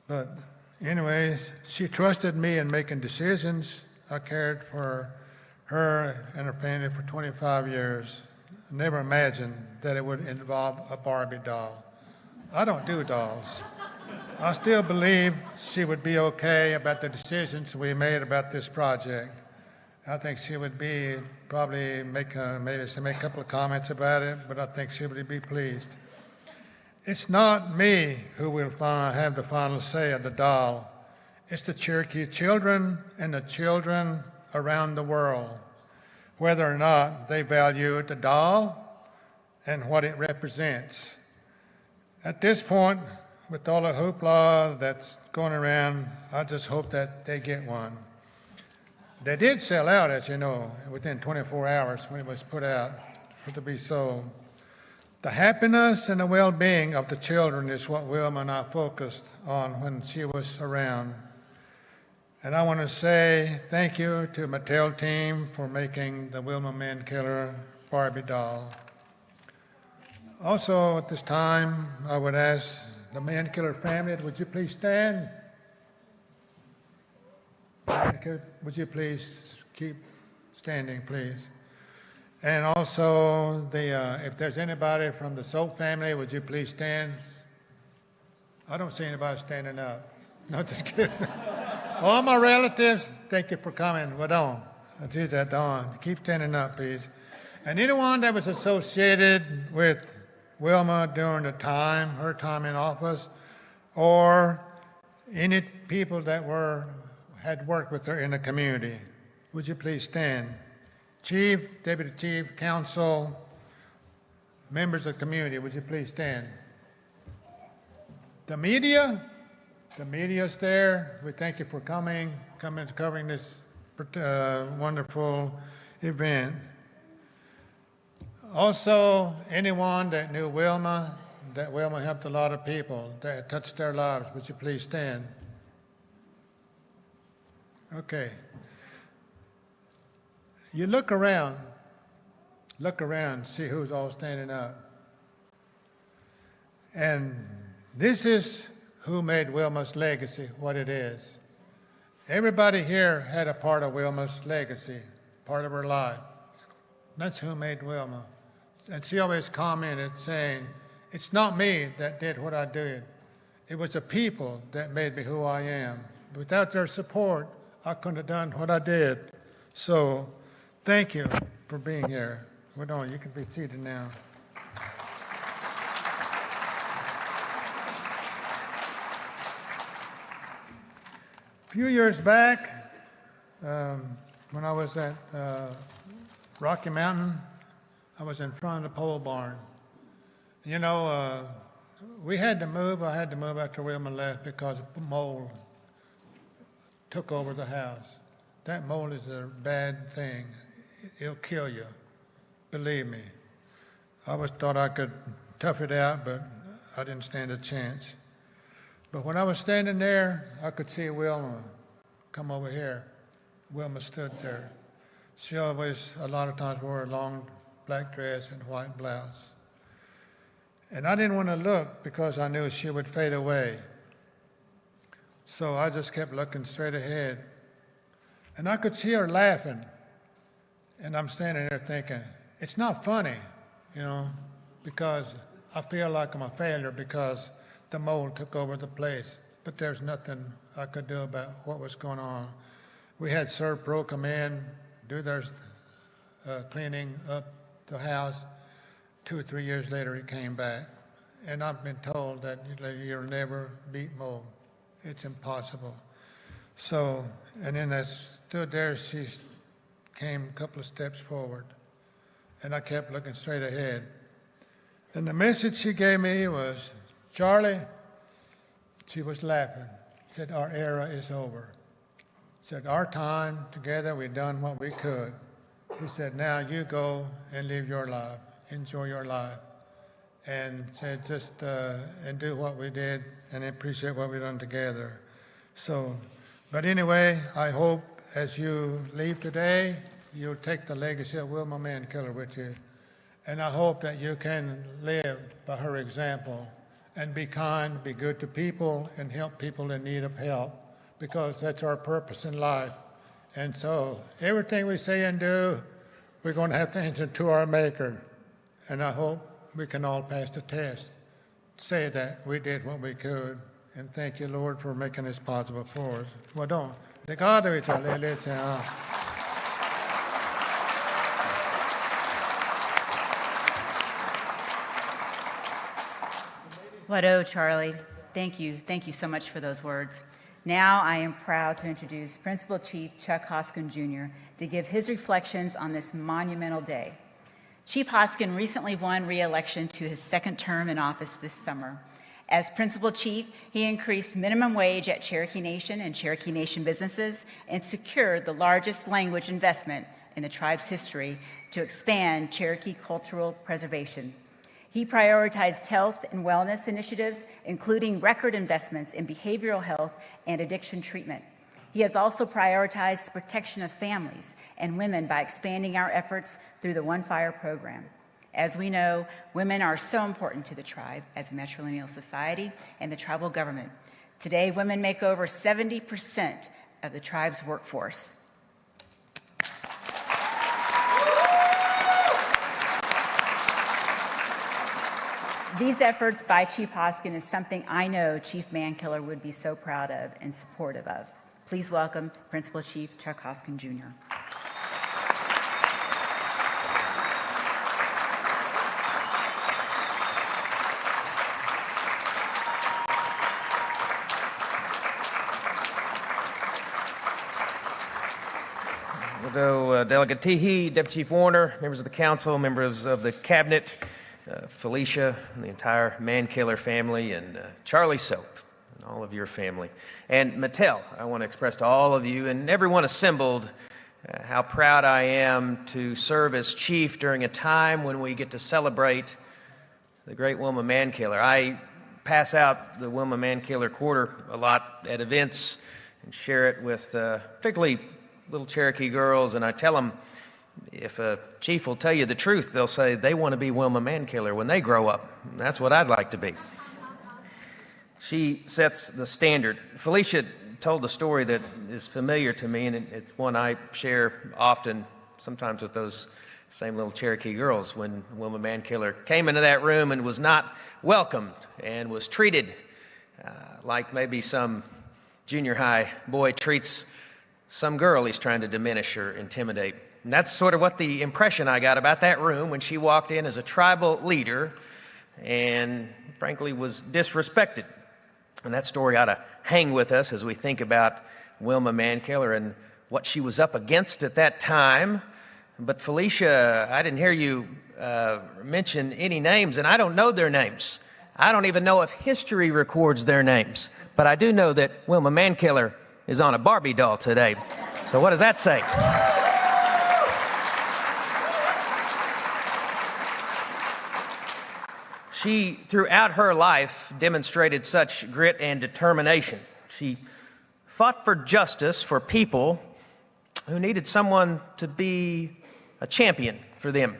Speaker 16: But anyways, she trusted me in making decisions. I cared for her and her family for 25 years. Never imagined that it would involve a Barbie doll. I don't do dolls. I still believe she would be okay about the decisions we made about this project. I think she would be probably make a couple of comments about it, but I think she would be pleased. It's not me who will have the final say of the doll. It's the Cherokee children and the children around the world, whether or not they value the doll and what it represents. At this point, with all the hoopla that's going around, I just hope that they get one. They did sell out, as you know, within 24 hours when it was put out for to be sold. The happiness and the well-being of the children is what Wilma and I focused on when she was around. And I want to say thank you to Mattel team for making the Wilma Mankiller Barbie doll. Also, at this time, I would ask the Mankiller family, would you please stand? Would you please keep standing, please? And also, if there's anybody from the Soap family, would you please stand? I don't see anybody standing up. No, just kidding. All my relatives, thank you for coming. Well, don't. Geez, don't. Keep standing up, please. And anyone that was associated with Wilma during her time in office, or any people that had worked with her in the community, would you please stand? Chief, Deputy Chief, Council, members of the community, would you please stand? The media's there. We thank you for coming covering this wonderful event. Also, anyone that knew Wilma, that Wilma helped a lot of people, that touched their lives, would you please stand? Okay. You look around, see who's all standing up. And this is who made Wilma's legacy what it is. Everybody here had a part of Wilma's legacy, part of her life. That's who made Wilma. And she always commented saying, it's not me that did what I did. It was the people that made me who I am. Without their support, I couldn't have done what I did. So thank you for being here. Well, on, you can be seated now. A few years back, when I was at Rocky Mountain, I was in front of the pole barn. You know, we had to move. I had to move after Wilma left because the mold took over the house. That mold is a bad thing. It'll kill you, believe me. I always thought I could tough it out, but I didn't stand a chance. But when I was standing there, I could see Wilma come over here. Wilma stood there. She always, a lot of times, wore a long black dress and white blouse. And I didn't want to look because I knew she would fade away. So I just kept looking straight ahead. And I could see her laughing. And I'm standing there thinking, it's not funny, you know, because I feel like I'm a failure because the mold took over the place. But there's nothing I could do about what was going on. We had ServPro come in, do their cleaning up the house. 2 or 3 years later, he came back. And I've been told that you'll never beat mold. It's impossible. So, and then I stood there, she came a couple of steps forward. And I kept looking straight ahead. And the message she gave me was, Charlie, she was laughing, said, our era is over. Said, our time together, we've done what we could. He said, now you go and live your life, enjoy your life. And said, just, and do what we did and appreciate what we've done together. So, but anyway, I hope as you leave today, you'll take the legacy of Wilma Mankiller with you. And I hope that you can live by her example and be kind, be good to people, and help people in need of help, because that's our purpose in life. And so everything we say and do, we're going to have to answer to our Maker. And I hope we can all pass the test, say that we did what we could, and thank you, Lord, for making this possible for us. Well, don't.
Speaker 1: What Charlie. Thank you. Thank you so much for those words. Now I am proud to introduce Principal Chief Chuck Hoskin Jr. to give his reflections on this monumental day. Chief Hoskin recently won re-election to his second term in office this summer. As Principal Chief, he increased minimum wage at Cherokee Nation and Cherokee Nation businesses and secured the largest language investment in the tribe's history to expand Cherokee cultural preservation. He prioritized health and wellness initiatives, including record investments in behavioral health and addiction treatment. He has also prioritized the protection of families and women by expanding our efforts through the One Fire program. As we know, women are so important to the tribe as a matrilineal society and the tribal government. Today, women make over 70% of the tribe's workforce. These efforts by Chief Hoskin is something I know Chief Mankiller would be so proud of and supportive of. Please welcome Principal Chief Chuck Hoskin, Jr.
Speaker 17: Although Delegate Teehee, Deputy Chief Warner, members of the council, members of the cabinet, Felicia, and the entire Mankiller family, and Charlie Soap, and all of your family. And Mattel, I want to express to all of you and everyone assembled how proud I am to serve as chief during a time when we get to celebrate the great Wilma Mankiller. I pass out the Wilma Mankiller Quarter a lot at events and share it with particularly little Cherokee girls, and I tell them, if a chief will tell you the truth, they'll say they want to be Wilma Mankiller when they grow up. That's what I'd like to be. She sets the standard. Felicia told a story that is familiar to me, and it's one I share often, sometimes with those same little Cherokee girls, when Wilma Mankiller came into that room and was not welcomed and was treated like maybe some junior high boy treats some girl he's trying to diminish or intimidate. And that's sort of what the impression I got about that room when she walked in as a tribal leader and frankly was disrespected. And that story ought to hang with us as we think about Wilma Mankiller and what she was up against at that time. But Felicia, I didn't hear you mention any names, and I don't know their names. I don't even know if history records their names. But I do know that Wilma Mankiller is on a Barbie doll today. So what does that say? She, throughout her life, demonstrated such grit and determination. She fought for justice for people who needed someone to be a champion for them.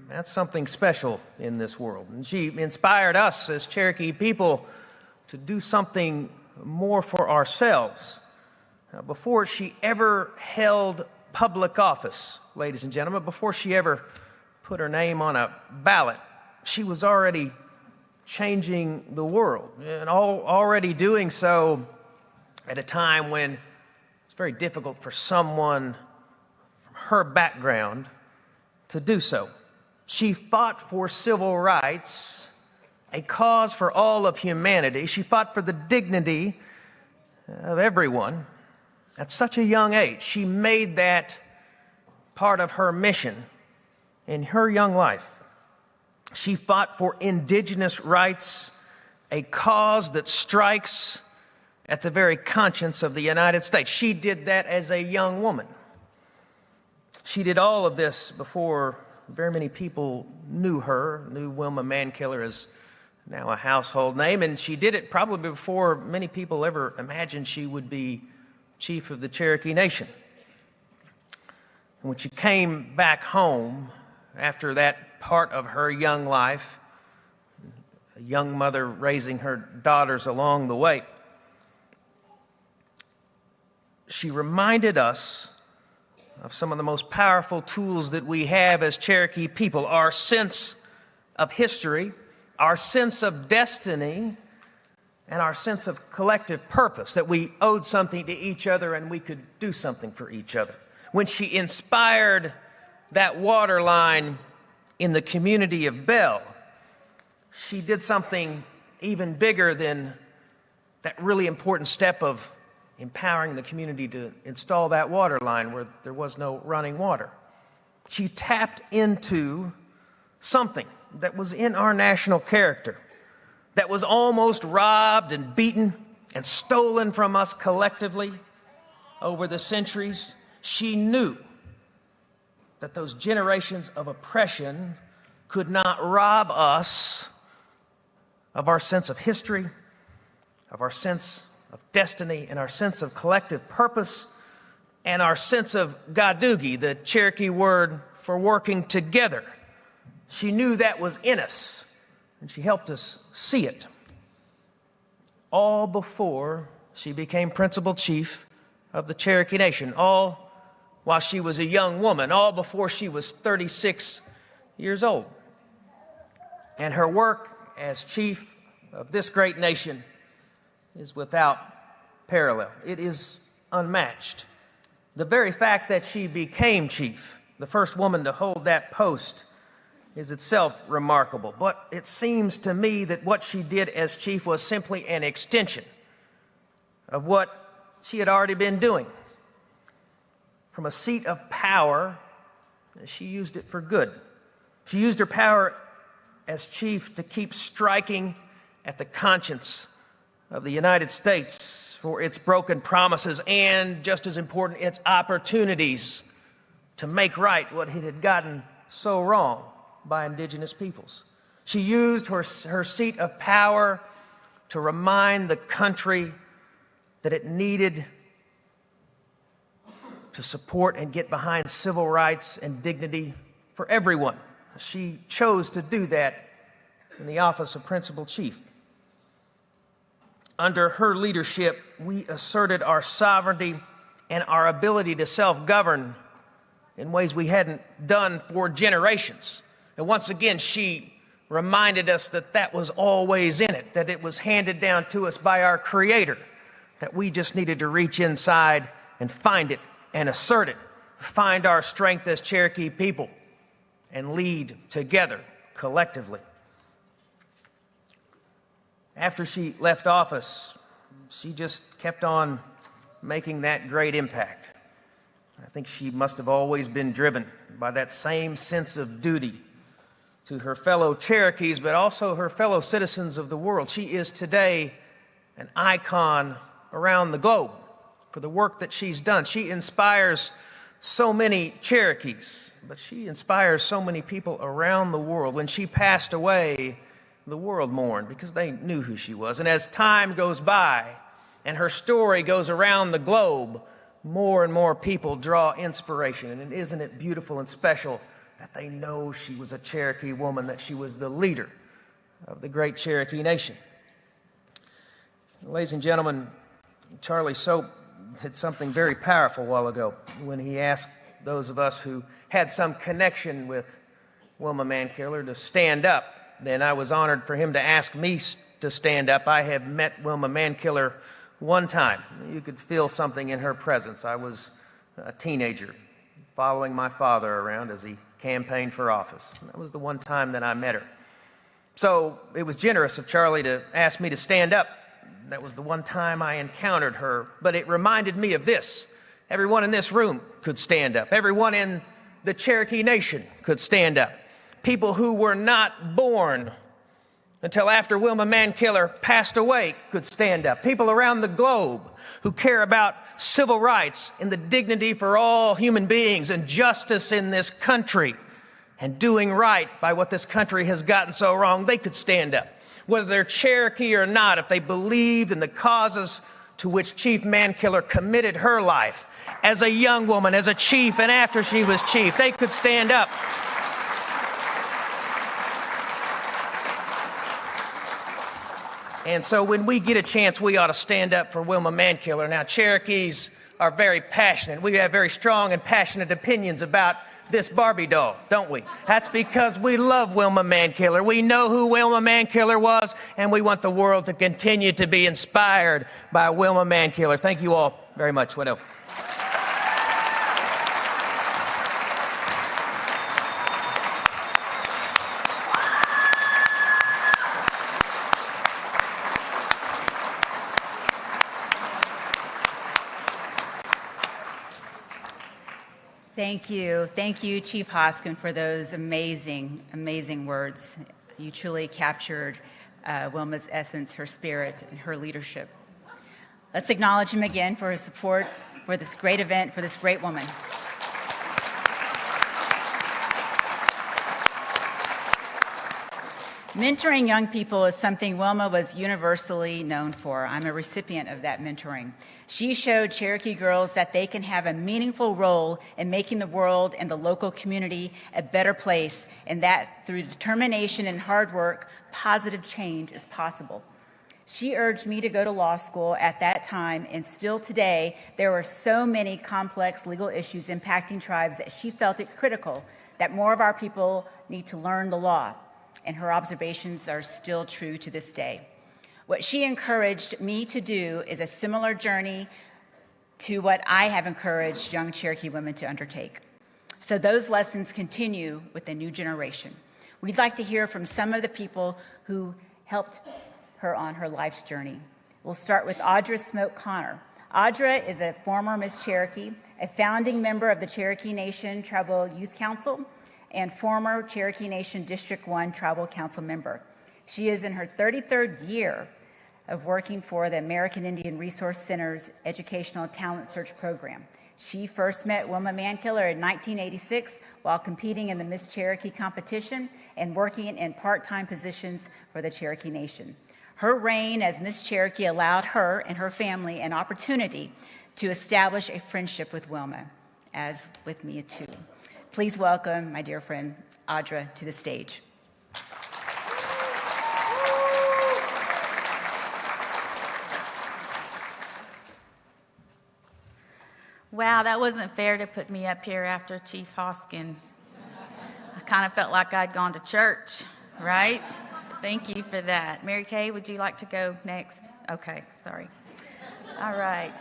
Speaker 17: That's something special in this world. And she inspired us as Cherokee people to do something more for ourselves. Before she ever held public office, ladies and gentlemen, before she ever put her name on a ballot, she was already changing the world, and already doing so at a time when it's very difficult for someone from her background to do so. She fought for civil rights, a cause for all of humanity. She fought for the dignity of everyone. At such a young age, she made that part of her mission in her young life. She fought for indigenous rights, a cause that strikes at the very conscience of the United States. She did that as a young woman. She did all of this before very many people knew her, knew Wilma Mankiller as now a household name, and she did it probably before many people ever imagined she would be chief of the Cherokee Nation. And when she came back home after that part of her young life, a young mother raising her daughters along the way, she reminded us of some of the most powerful tools that we have as Cherokee people, our sense of history, our sense of destiny, and our sense of collective purpose, that we owed something to each other and we could do something for each other. When she inspired that water line in the community of Bell, she did something even bigger than that really important step of empowering the community to install that water line where there was no running water. She tapped into something that was in our national character, that was almost robbed and beaten and stolen from us collectively over the centuries. She knew that those generations of oppression could not rob us of our sense of history, of our sense of destiny, and our sense of collective purpose, and our sense of gadugi, the Cherokee word for working together She knew that was in us, and she helped us see it. All before she became principal chief of the Cherokee Nation, all while she was a young woman, all before she was 36 years old. And her work as chief of this great nation is without parallel. It is unmatched. The very fact that she became chief, the first woman to hold that post, is itself remarkable. But it seems to me that what she did as chief was simply an extension of what she had already been doing. From a seat of power, she used it for good. She used her power as chief to keep striking at the conscience of the United States for its broken promises and, just as important, its opportunities to make right what it had gotten so wrong by indigenous peoples. She used her seat of power to remind the country that it needed to support and get behind civil rights and dignity for everyone. She chose to do that in the office of principal chief. Under her leadership, we asserted our sovereignty and our ability to self-govern in ways we hadn't done for generations. And once again, she reminded us that that was always in it, that it was handed down to us by our Creator, that we just needed to reach inside and find it and assert it, find our strength as Cherokee people, and lead together, collectively. After she left office, she just kept on making that great impact. I think she must have always been driven by that same sense of duty to her fellow Cherokees, but also her fellow citizens of the world. She is today an icon around the globe for the work that she's done. She inspires so many Cherokees, but she inspires so many people around the world. When she passed away, the world mourned because they knew who she was. And as time goes by and her story goes around the globe, more and more people draw inspiration. And isn't it beautiful and special that they know she was a Cherokee woman, that she was the leader of the great Cherokee Nation? Ladies and gentlemen, Charlie Soap did something very powerful a while ago when he asked those of us who had some connection with Wilma Mankiller to stand up. Then I was honored for him to ask me to stand up. I have met Wilma Mankiller one time. You could feel something in her presence. I was a teenager following my father around as he campaigned for office. That was the one time that I met her. So it was generous of Charlie to ask me to stand up. That was the one time I encountered her. But it reminded me of this. Everyone in this room could stand up. Everyone in the Cherokee Nation could stand up. People who were not born until after Wilma Mankiller passed away could stand up. People around the globe who care about civil rights and the dignity for all human beings and justice in this country and doing right by what this country has gotten so wrong, they could stand up. Whether they're Cherokee or not, if they believed in the causes to which Chief Mankiller committed her life as a young woman, as a chief, and after she was chief, they could stand up. And so when we get a chance, we ought to stand up for Wilma Mankiller. Now, Cherokees are very passionate. We have very strong and passionate opinions about this Barbie doll, don't we? That's because we love Wilma Mankiller. We know who Wilma Mankiller was, and we want the world to continue to be inspired by Wilma Mankiller. Thank you all very much. What else?
Speaker 1: Thank you, Chief Hoskin, for those amazing, amazing words. You truly captured Wilma's essence, her spirit, and her leadership. Let's acknowledge him again for his support for this great event, for this great woman. Mentoring young people is something Wilma was universally known for. I'm a recipient of that mentoring. She showed Cherokee girls that they can have a meaningful role in making the world and the local community a better place, and that through determination and hard work, positive change is possible. She urged me to go to law school at that time, and still today, there were so many complex legal issues impacting tribes that she felt it critical that more of our people need to learn the law, and her observations are still true to this day. What she encouraged me to do is a similar journey to what I have encouraged young Cherokee women to undertake. So those lessons continue with the new generation. We'd like to hear from some of the people who helped her on her life's journey. We'll start with Audra Smoke Connor. Audra is a former Miss Cherokee, a founding member of the Cherokee Nation Tribal Youth Council, and former Cherokee Nation District 1 Tribal Council member. She is in her 33rd year of working for the American Indian Resource Center's Educational Talent Search Program. She first met Wilma Mankiller in 1986 while competing in the Miss Cherokee competition and working in part-time positions for the Cherokee Nation. Her reign as Miss Cherokee allowed her and her family an opportunity to establish a friendship with Wilma, as with me too. Please welcome my dear friend Audra to the stage.
Speaker 18: Wow, that wasn't fair to put me up here after Chief Hoskin. I kind of felt like I'd gone to church, right? Thank you for that. Mary Kay, would you like to go next? Okay, sorry. All right.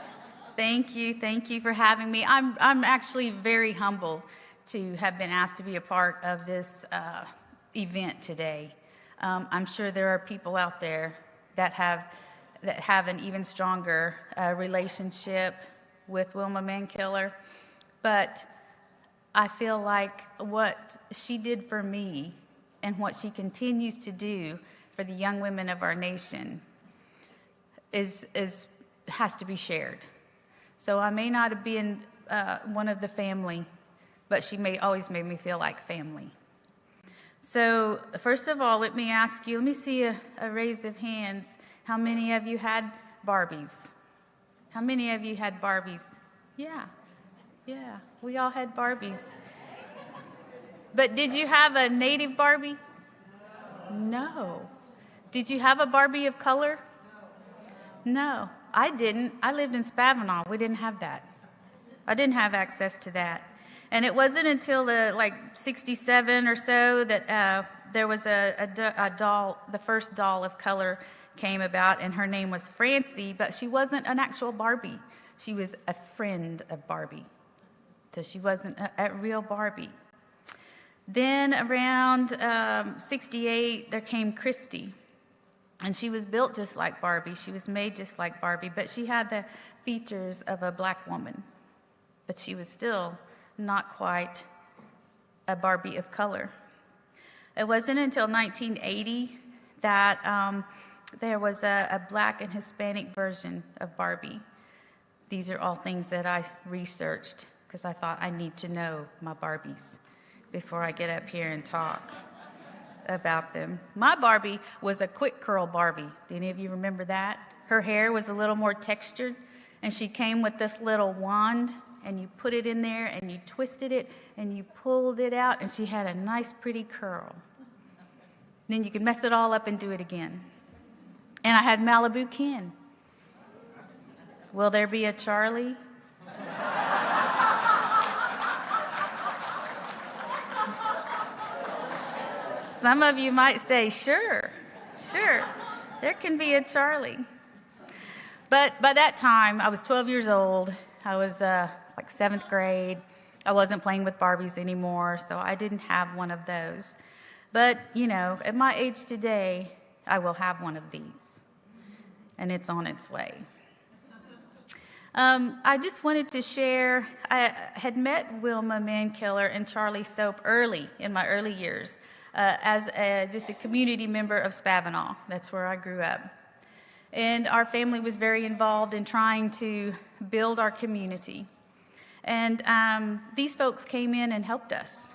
Speaker 18: Thank you for having me. I'm actually very humbled to have been asked to be a part of this event today. I'm sure there are people out there that have an even stronger relationship with Wilma Mankiller, but I feel like what she did for me and what she continues to do for the young women of our nation has to be shared. So I may not have been one of the family, but she always made me feel like family. So first of all, let me see a raise of hands. How many of you had Barbies? How many of you had Barbies? Yeah, we all had Barbies. But did you have a native Barbie? No. Did you have a Barbie of color? No, I didn't. I lived in Spavinaw. We didn't have that. I didn't have access to that. And it wasn't until the 67 or so that there was a doll, the first doll of color came about, and her name was Francie, but she wasn't an actual Barbie. She was a friend of Barbie. So she wasn't a real Barbie. Then around 68, there came Christy. And she was built just like Barbie. She was made just like Barbie, but she had the features of a black woman. But she was still not quite a Barbie of color. It wasn't until 1980 that there was a black and Hispanic version of Barbie. These are all things that I researched because I thought I need to know my Barbies before I get up here and talk about them. My Barbie was a quick curl Barbie. Do any of you remember that? Her hair was a little more textured, and she came with this little wand, and you put it in there, and you twisted it, and you pulled it out, and she had a nice, pretty curl. Then you could mess it all up and do it again. And I had Malibu Ken. Will there be a Charlie? Some of you might say, sure, there can be a Charlie. But by that time, I was 12 years old. I was like 7th grade. I wasn't playing with Barbies anymore, so I didn't have one of those. But, you know, at my age today, I will have one of these, and it's on its way. I just wanted to share, I had met Wilma Mankiller and Charlie Soap early, in my early years, as just a community member of Spavinaw. That's where I grew up. And our family was very involved in trying to build our community. And these folks came in and helped us.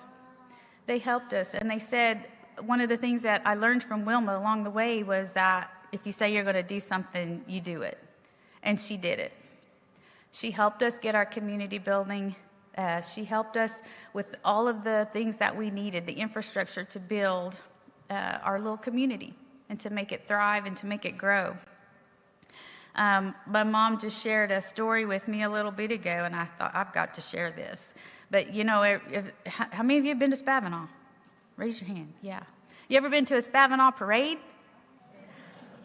Speaker 18: They helped us, and they said, one of the things that I learned from Wilma along the way was that if you say you're going to do something, you do it. And she did it. She helped us get our community building. She helped us with all of the things that we needed, the infrastructure to build our little community and to make it thrive and to make it grow. My mom just shared a story with me a little bit ago, and I thought, I've got to share this. But, you know, how many of you have been to Spavinaw? Raise your hand. Yeah. You ever been to a Spavinaw parade?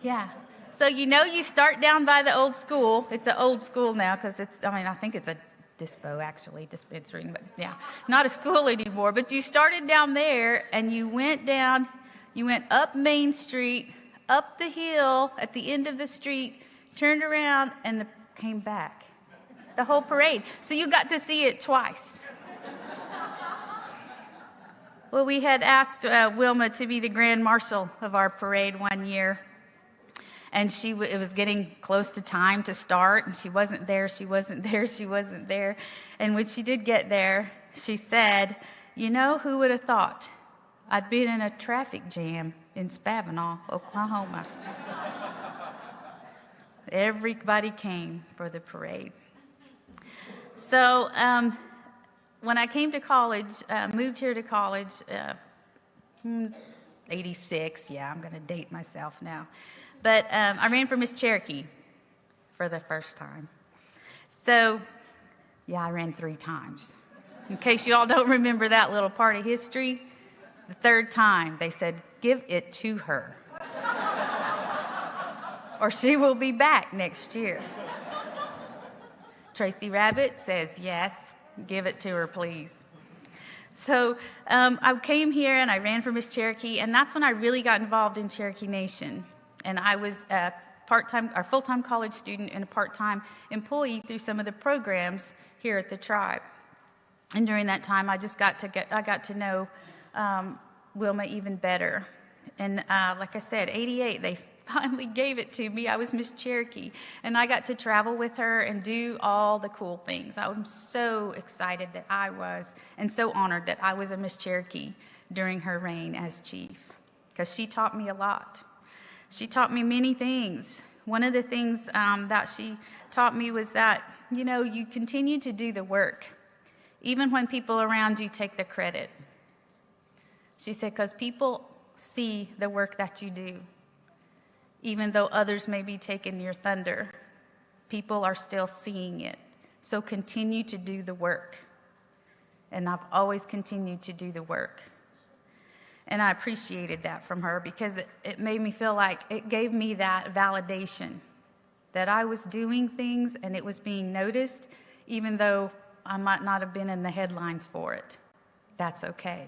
Speaker 18: Yeah. So, you know, you start down by the old school. It's an old school now because I think it's a dispo, actually, dispensary, but yeah, not a school anymore. But you started down there, and you went up Main Street, up the hill at the end of the street, turned around, and came back. The whole parade. So you got to see it twice. Well, we had asked Wilma to be the grand marshal of our parade one year. And it was getting close to time to start, and she wasn't there. And when she did get there, she said, you know, who would have thought I'd been in a traffic jam in Spavinaw, Oklahoma? Everybody came for the parade. So when I came to college, moved here to college, 86, yeah, I'm going to date myself now. But I ran for Miss Cherokee for the first time. So, yeah, I ran 3 times. In case you all don't remember that little part of history, the 3rd time they said, give it to her. Or she will be back next year. Tracy Rabbit says, yes, give it to her, please. So I came here and I ran for Miss Cherokee, and that's when I really got involved in Cherokee Nation. And I was a part-time or full-time college student and a part-time employee through some of the programs here at the tribe. And during that time, I got to know Wilma even better. And like I said, 88, they finally gave it to me. I was Miss Cherokee, and I got to travel with her and do all the cool things. I'm so excited that I was, and so honored that I was a Miss Cherokee during her reign as chief, because she taught me a lot. She taught me many things. One of the things that she taught me was that, you know, you continue to do the work, even when people around you take the credit. She said, because people see the work that you do. Even though others may be taking your thunder, people are still seeing it. So continue to do the work. And I've always continued to do the work. And I appreciated that from her because it made me feel like it gave me that validation that I was doing things and it was being noticed, even though I might not have been in the headlines for it. That's okay.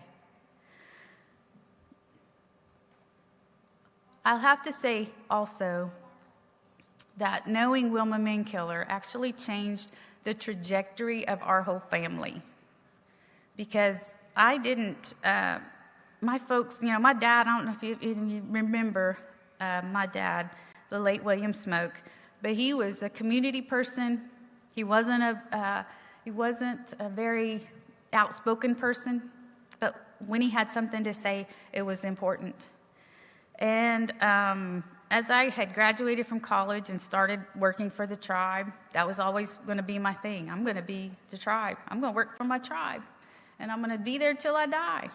Speaker 18: I'll have to say also that knowing Wilma Mankiller actually changed the trajectory of our whole family. Because I didn't, my folks, you know, my dad, I don't know if you remember my dad, the late William Smoke, but he was a community person. He wasn't a very outspoken person, but when he had something to say, it was important. And as I had graduated from college and started working for the tribe, that was always going to be my thing. I'm going to be the tribe. I'm going to work for my tribe, and I'm going to be there till I die.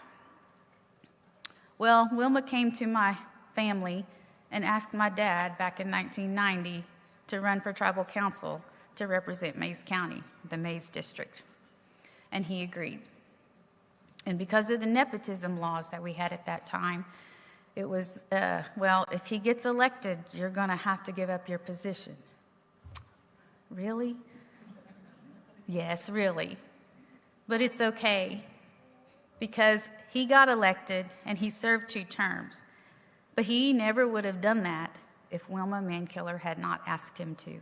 Speaker 18: Well, Wilma came to my family and asked my dad back in 1990 to run for tribal council to represent Mays County, the Mays district, and he agreed. And because of the nepotism laws that we had at that time, it was, well, if he gets elected, you're going to have to give up your position. Really? Yes, really. But it's okay, because he got elected and he served 2 terms. But he never would have done that if Wilma Mankiller had not asked him to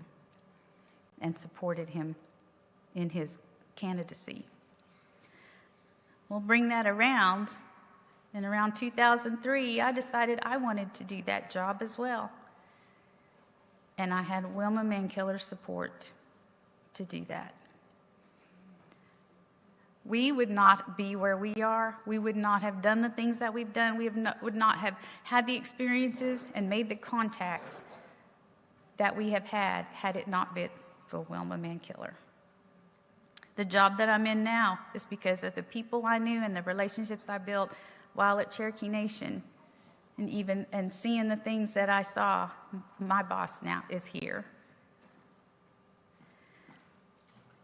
Speaker 18: and supported him in his candidacy. We'll bring that around. And around 2003, I decided I wanted to do that job as well. And I had Wilma Mankiller's support to do that. we would not be where we are. We would not have done the things that we've done. We would not have had the experiences and made the contacts that we have had it not been for Wilma Mankiller. The job that I'm in now is because of the people I knew and the relationships I built while at Cherokee Nation, and seeing the things that I saw. My boss now is here.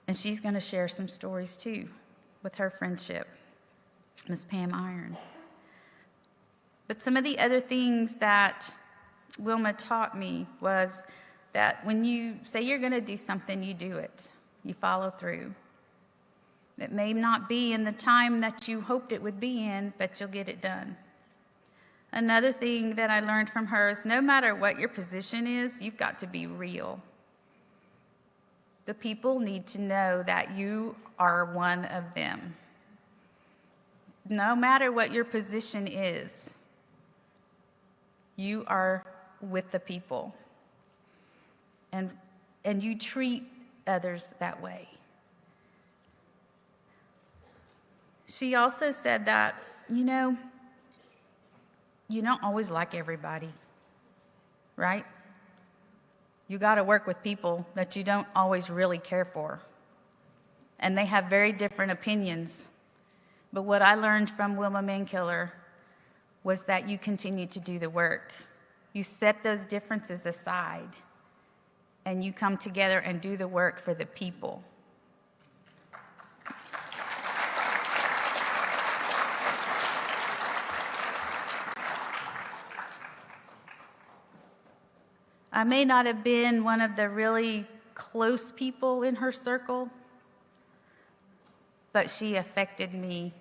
Speaker 18: And she's going to share some stories too with her friendship, Miss Pam Iron. But some of the other things that Wilma taught me was that when you say you're going to do something, you do it. You follow through. It may not be in the time that you hoped it would be in, but you'll get it done. Another thing that I learned from her is no matter what your position is, you've got to be real. The people need to know that you are one of them. No matter what your position is, you are with the people. And you treat others that way. She also said that, you don't always like everybody, right? You got to work with people that you don't always really care for. And they have very different opinions. But what I learned from Wilma Mankiller was that you continue to do the work. You set those differences aside, and you come together and do the work for the people. I may not have been one of the really close people in her circle, but she affected me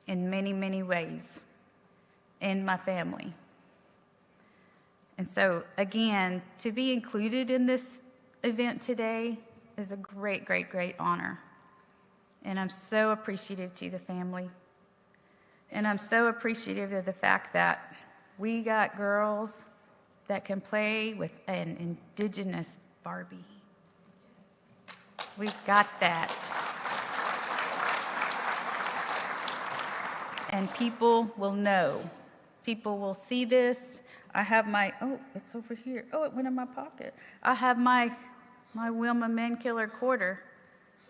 Speaker 18: in many, many ways in my family. And so, again, to be included in this event today is a great, great, great honor. And I'm so appreciative to the family. And I'm so appreciative of the fact that we got girls that can play with an indigenous Barbie. We've got that. And people will know. People will see this. I have my, it's over here. Oh, it went in my pocket. I have my Wilma Mankiller quarter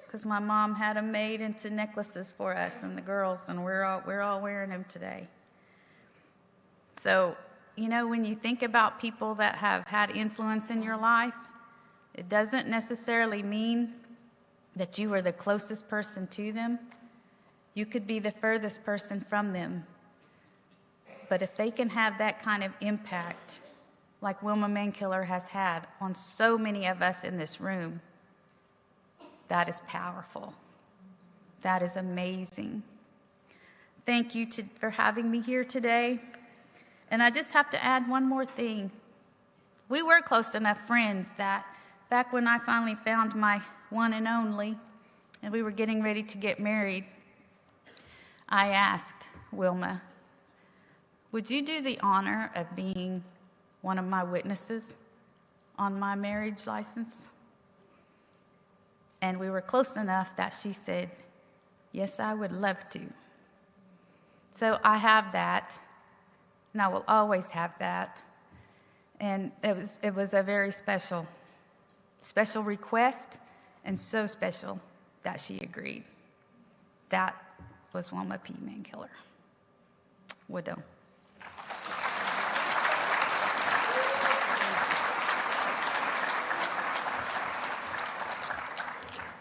Speaker 18: because my mom had them made into necklaces for us and the girls, and we're all wearing them today. So, when you think about people that have had influence in your life, it doesn't necessarily mean that you are the closest person to them. You could be the furthest person from them. But if they can have that kind of impact, like Wilma Mankiller has had on so many of us in this room, that is powerful. That is amazing. Thank you for having me here today. And I just have to add one more thing. We were close enough friends that back when I finally found my one and only, and we were getting ready to get married, I asked Wilma, would you do the honor of being one of my witnesses on my marriage license? And we were close enough that she said, yes, I would love to. So I have that. And I will always have that. And it was a very special request, and so special that she agreed. That was Wilma P. Mankiller, widow.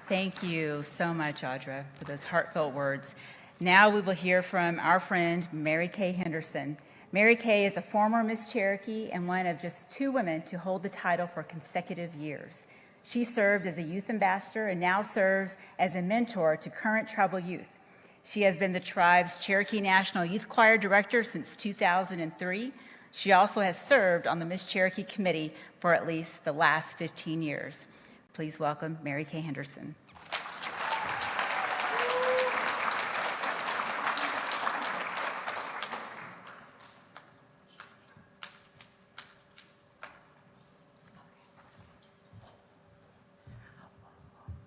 Speaker 1: Thank you so much, Audra, for those heartfelt words. Now we will hear from our friend, Mary Kay Henderson. Mary Kay is a former Miss Cherokee and one of just 2 women to hold the title for consecutive years. She served as a youth ambassador and now serves as a mentor to current tribal youth. She has been the tribe's Cherokee National Youth Choir Director since 2003. She also has served on the Miss Cherokee Committee for at least the last 15 years. Please welcome Mary Kay Henderson.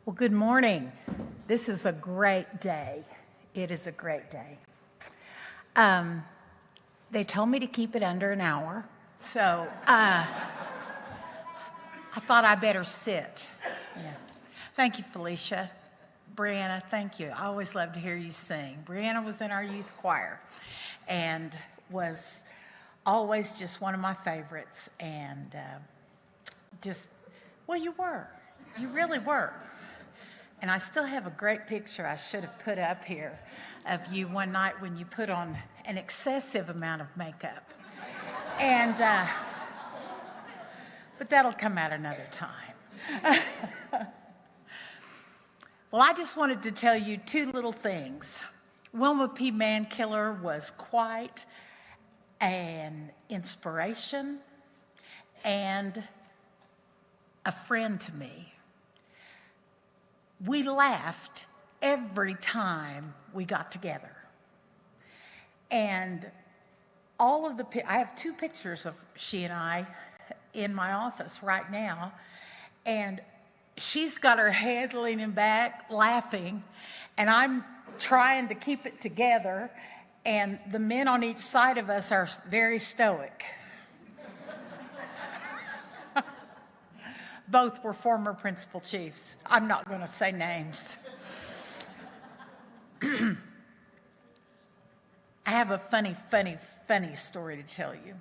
Speaker 19: Well, good morning. This is a great day. It is a great day. They told me to keep it under an hour, so I thought I better sit. Yeah. Thank you, Felicia. Brianna, thank you. I always love to hear you sing. Brianna was in our youth choir and was always just one of my favorites. And well, you were. You really were. And I still have a great picture I should have put up here of you one night when you put on an excessive amount of makeup. And, but that'll come out another time. Well, I just wanted to tell you two little things. Wilma P. Mankiller was quite an inspiration and a friend to me. We laughed every time we got together. And all of I have two pictures of she and I in my office right now. And she's got her head leaning back, laughing, and I'm trying to keep it together, and the men on each side of us are very stoic. Both were former principal chiefs. I'm not going to say names. I have a funny story to tell you.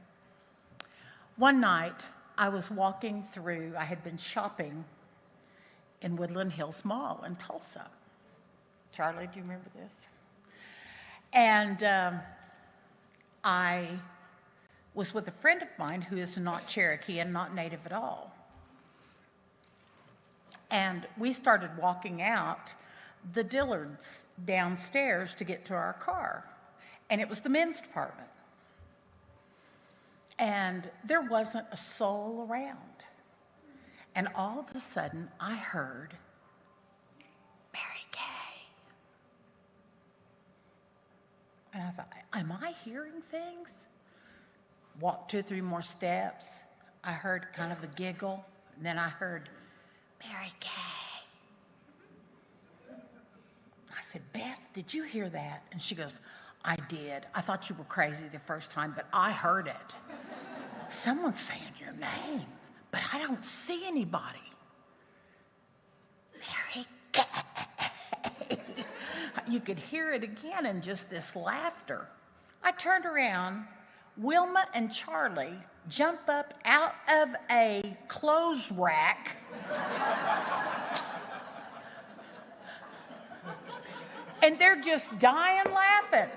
Speaker 19: One night, I was walking through, I had been shopping in Woodland Hills Mall in Tulsa. Charlie, do you remember this? And I was with a friend of mine who is not Cherokee and not Native at all. And we started walking out the Dillards downstairs to get to our car. And it was the men's department. And there wasn't a soul around. And all of a sudden, I heard, Mary Kay. And I thought, am I hearing things? Walked 2 or 3 more steps. I heard kind of a giggle. And then I heard, Mary Kay. I said, Beth, did you hear that? And she goes, I did. I thought you were crazy the first time, but I heard it. Someone's saying your name, but I don't see anybody. Mary Kay. You could hear it again in just this laughter. I turned around. Wilma and Charlie jump up out of a clothes rack. And they're just dying laughing.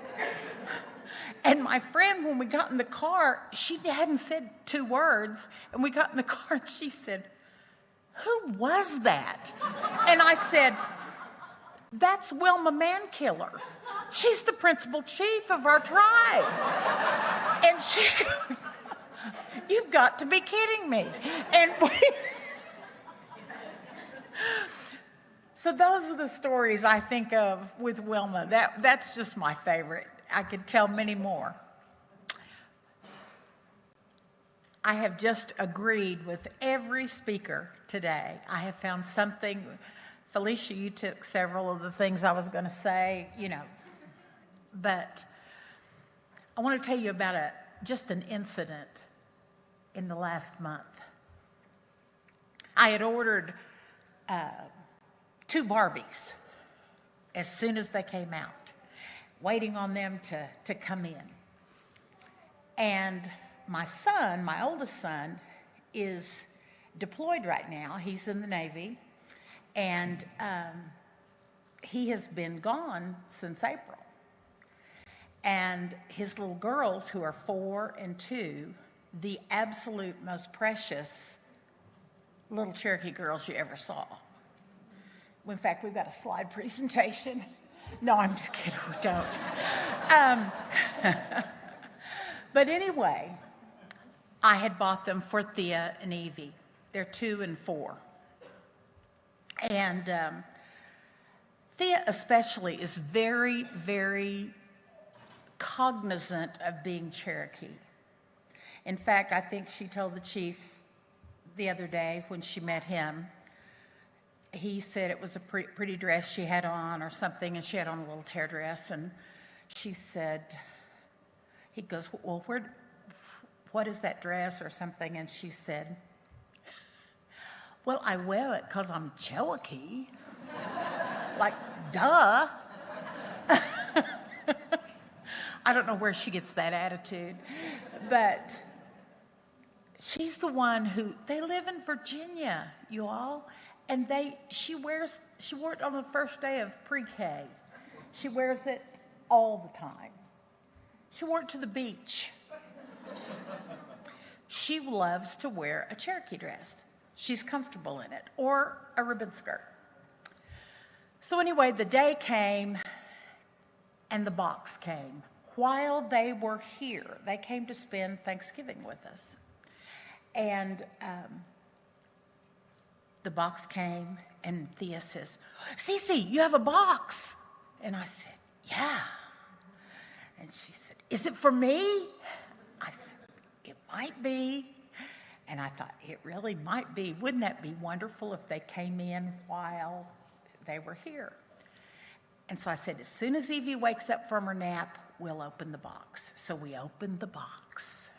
Speaker 19: And my friend, when we got in the car, she hadn't said 2 words. And we got in the car and she said, who was that? And I said, that's Wilma Mankiller. She's the principal chief of our tribe. And she goes, you've got to be kidding me. And so those are the stories I think of with Wilma. That's just my favorite. I could tell many more. I have just agreed with every speaker today. I have found something. Felicia, you took several of the things I was going to say, but I want to tell you about just an incident in the last month. I had ordered 2 Barbies as soon as they came out, waiting on them to come in. And my son, my oldest son, is deployed right now. He's in the Navy, and he has been gone since April. And his little girls, who are 4 and 2, the absolute most precious little Cherokee girls you ever saw. In fact, we've got a slide presentation. No, I'm just kidding, we don't. But anyway, I had bought them for Thea and Evie. They're 2 and 4. And Thea especially is very, very cognizant of being Cherokee. In fact, I think she told the chief the other day when she met him, he said it was a pretty dress she had on or something, and she had on a little tear dress, and she said, he goes, well, what is that dress or something? And she said, well, I wear it because I'm Cherokee. Like, duh. I don't know where she gets that attitude, but she's the one who, they live in Virginia, you all, and she wore it on the first day of pre-K. She wears it all the time. She wore it to the beach. She loves to wear a Cherokee dress. She's comfortable in it, or a ribbon skirt. So anyway, the day came and the box came. While they were here, they came to spend Thanksgiving with us. And the box came, and Thea says, Cece, you have a box. And I said, yeah. And she said, is it for me? I said, it might be. And I thought, it really might be. Wouldn't that be wonderful if they came in while they were here? And so I said, as soon as Evie wakes up from her nap, we'll open the box. So we opened the box.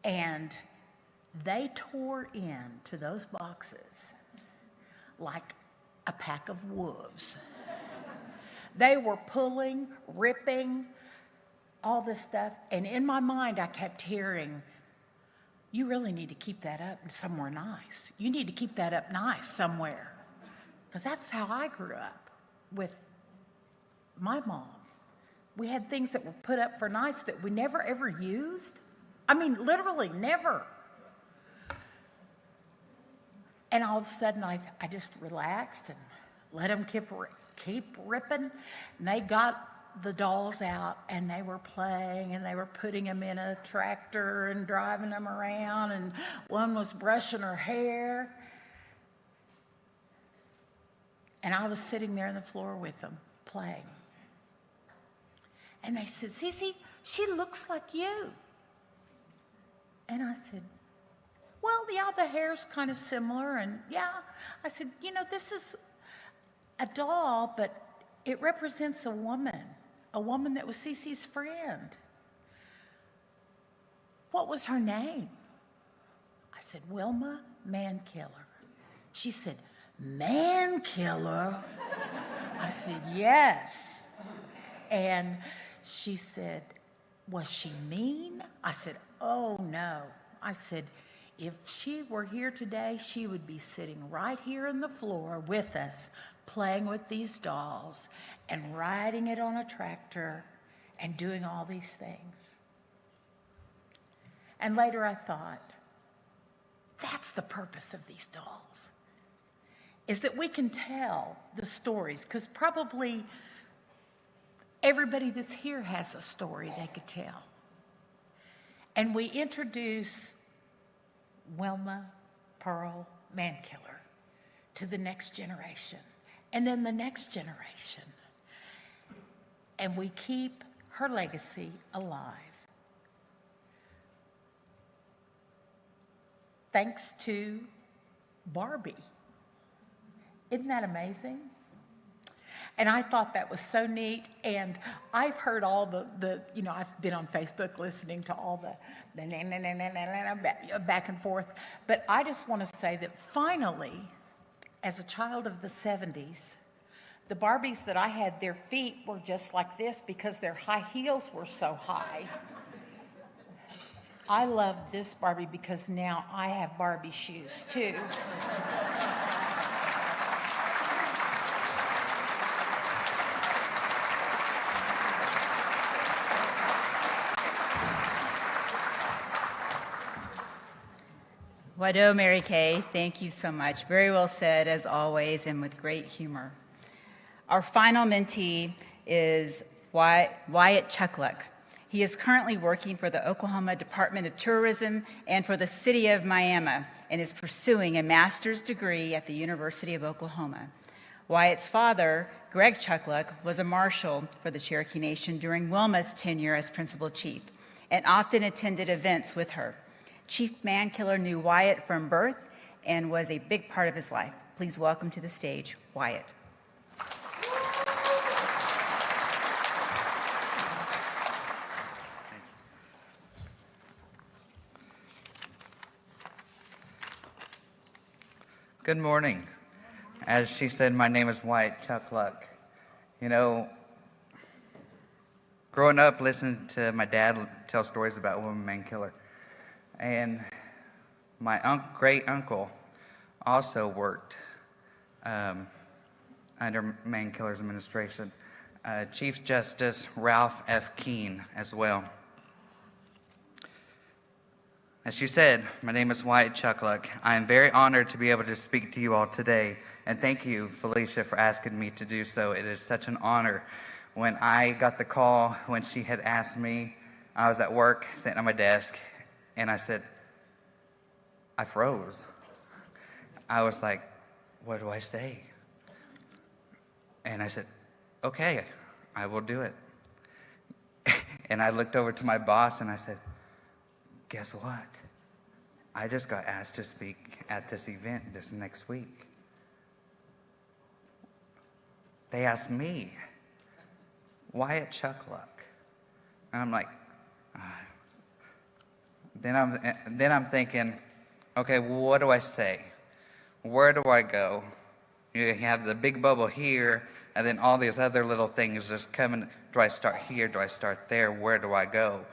Speaker 19: And they tore into those boxes like a pack of wolves. They were pulling, ripping, all this stuff. And in my mind, I kept hearing, you really need to keep that up somewhere nice. You need to keep that up nice somewhere. Because that's how I grew up with my mom. We had things that were put up for nice that we never ever used. I mean, literally never. And all of a sudden, I just relaxed and let them keep ripping. And they got the dolls out, and they were playing, and they were putting them in a tractor and driving them around, and one was brushing her hair. And I was sitting there on the floor with them, playing. And they said, Cece, she looks like you. And I said, well, yeah, the hair's kind of similar. And yeah, I said, you know, this is a doll, but it represents a woman that was Cece's friend. What was her name? I said, Wilma Mankiller. She said, Mankiller? I said, yes. And she said, was she mean? I said, oh, no. I said, if she were here today, she would be sitting right here on the floor with us, playing with these dolls and riding it on a tractor and doing all these things. And later I thought, that's the purpose of these dolls, is that we can tell the stories, because probably everybody that's here has a story they could tell. And we introduce Wilma Pearl Mankiller to the next generation, and then the next generation. And we keep her legacy alive. Thanks to Barbie. Isn't that amazing? And I thought that was so neat. And I've heard all the I've been on Facebook listening to all the back and forth. But I just want to say that finally, as a child of the 70s, the Barbies that I had, their feet were just like this because their high heels were so high. I love this Barbie because now I have Barbie shoes too.
Speaker 1: Wado, Mary Kay, thank you so much. Very well said, as always, and with great humor. Our final mentee is Wyatt Chuckluck. He is currently working for the Oklahoma Department of Tourism and for the City of Miami, and is pursuing a master's degree at the University of Oklahoma. Wyatt's father, Greg Chuckluck, was a marshal for the Cherokee Nation during Wilma's tenure as principal chief, and often attended events with her. Chief Mankiller knew Wyatt from birth and was a big part of his life. Please welcome to the stage, Wyatt.
Speaker 20: Good morning. As she said, my name is Wyatt Chuck Luck. You know, growing up, listening to my dad tell stories about Wilma Mankiller, and my great uncle also worked under Mankiller's administration. Chief Justice Ralph F. Keene as well. As she said, my name is Wyatt Chuck Luck. I am very honored to be able to speak to you all today, and thank you, Felicia, for asking me to do so. It is such an honor. When I got the call, when she had asked me, I was at work, sitting at my desk, and I said, I froze. I was like, what do I say? And I said, okay, I will do it. And I looked over to my boss and I said, guess what? I just got asked to speak at this event this next week. They asked me, Wyatt Chuck Luck. And I'm like, Then I'm thinking, okay, what do I say? Where do I go? You have the big bubble here, and then all these other little things just coming. Do I start here? Do I start there? Where do I go?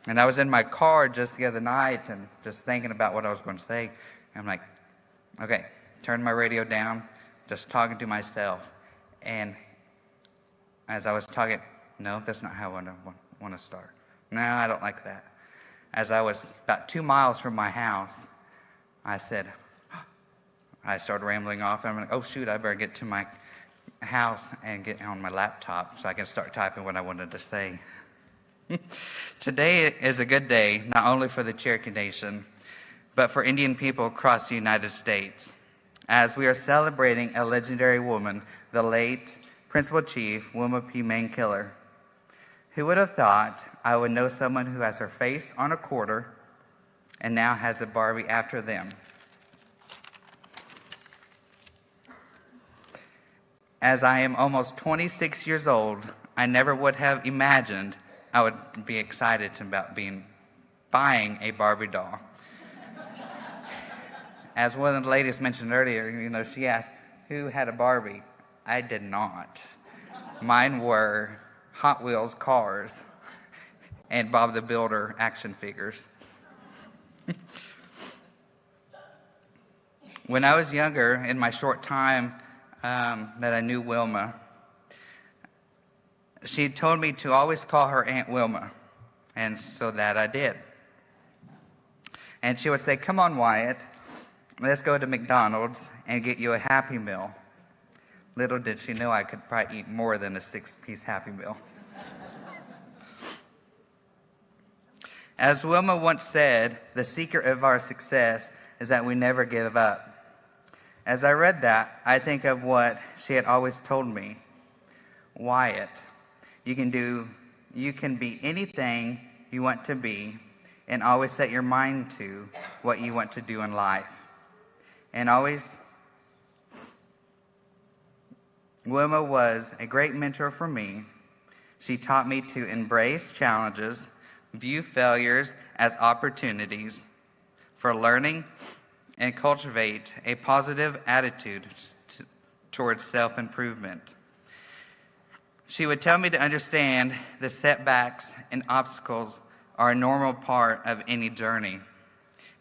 Speaker 20: And I was in my car just the other night and just thinking about what I was going to say. And I'm like, okay, turn my radio down, just talking to myself. And as I was talking, no, that's not how I want to start. No, I don't like that. As I was about 2 miles from my house, I said, I started rambling off. I'm like, oh, shoot, I better get to my house and get on my laptop so I can start typing what I wanted to say. Today is a good day, not only for the Cherokee Nation, but for Indian people across the United States, as we are celebrating a legendary woman, the late Principal Chief Wilma P. Mankiller. Who would have thought I would know someone who has her face on a quarter and now has a Barbie after them? As I am almost 26 years old, I never would have imagined I would be excited about buying a Barbie doll. As one of the ladies mentioned earlier, she asked, who had a Barbie? I did not. Mine were Hot Wheels cars and Bob the Builder action figures. When I was younger, in my short time that I knew Wilma, she told me to always call her Aunt Wilma, and so that I did. And she would say, come on, Wyatt, let's go to McDonald's and get you a Happy Meal. Little did she know I could probably eat more than a 6-piece Happy Meal. As Wilma once said, the secret of our success is that we never give up. As I read that, I think of what she had always told me. Wyatt, you can be anything you want to be, and always set your mind to what you want to do in life. And always, Wilma was a great mentor for me. She taught me to embrace challenges, view failures as opportunities for learning, and cultivate a positive attitude towards self-improvement. She would tell me to understand the setbacks and obstacles are a normal part of any journey,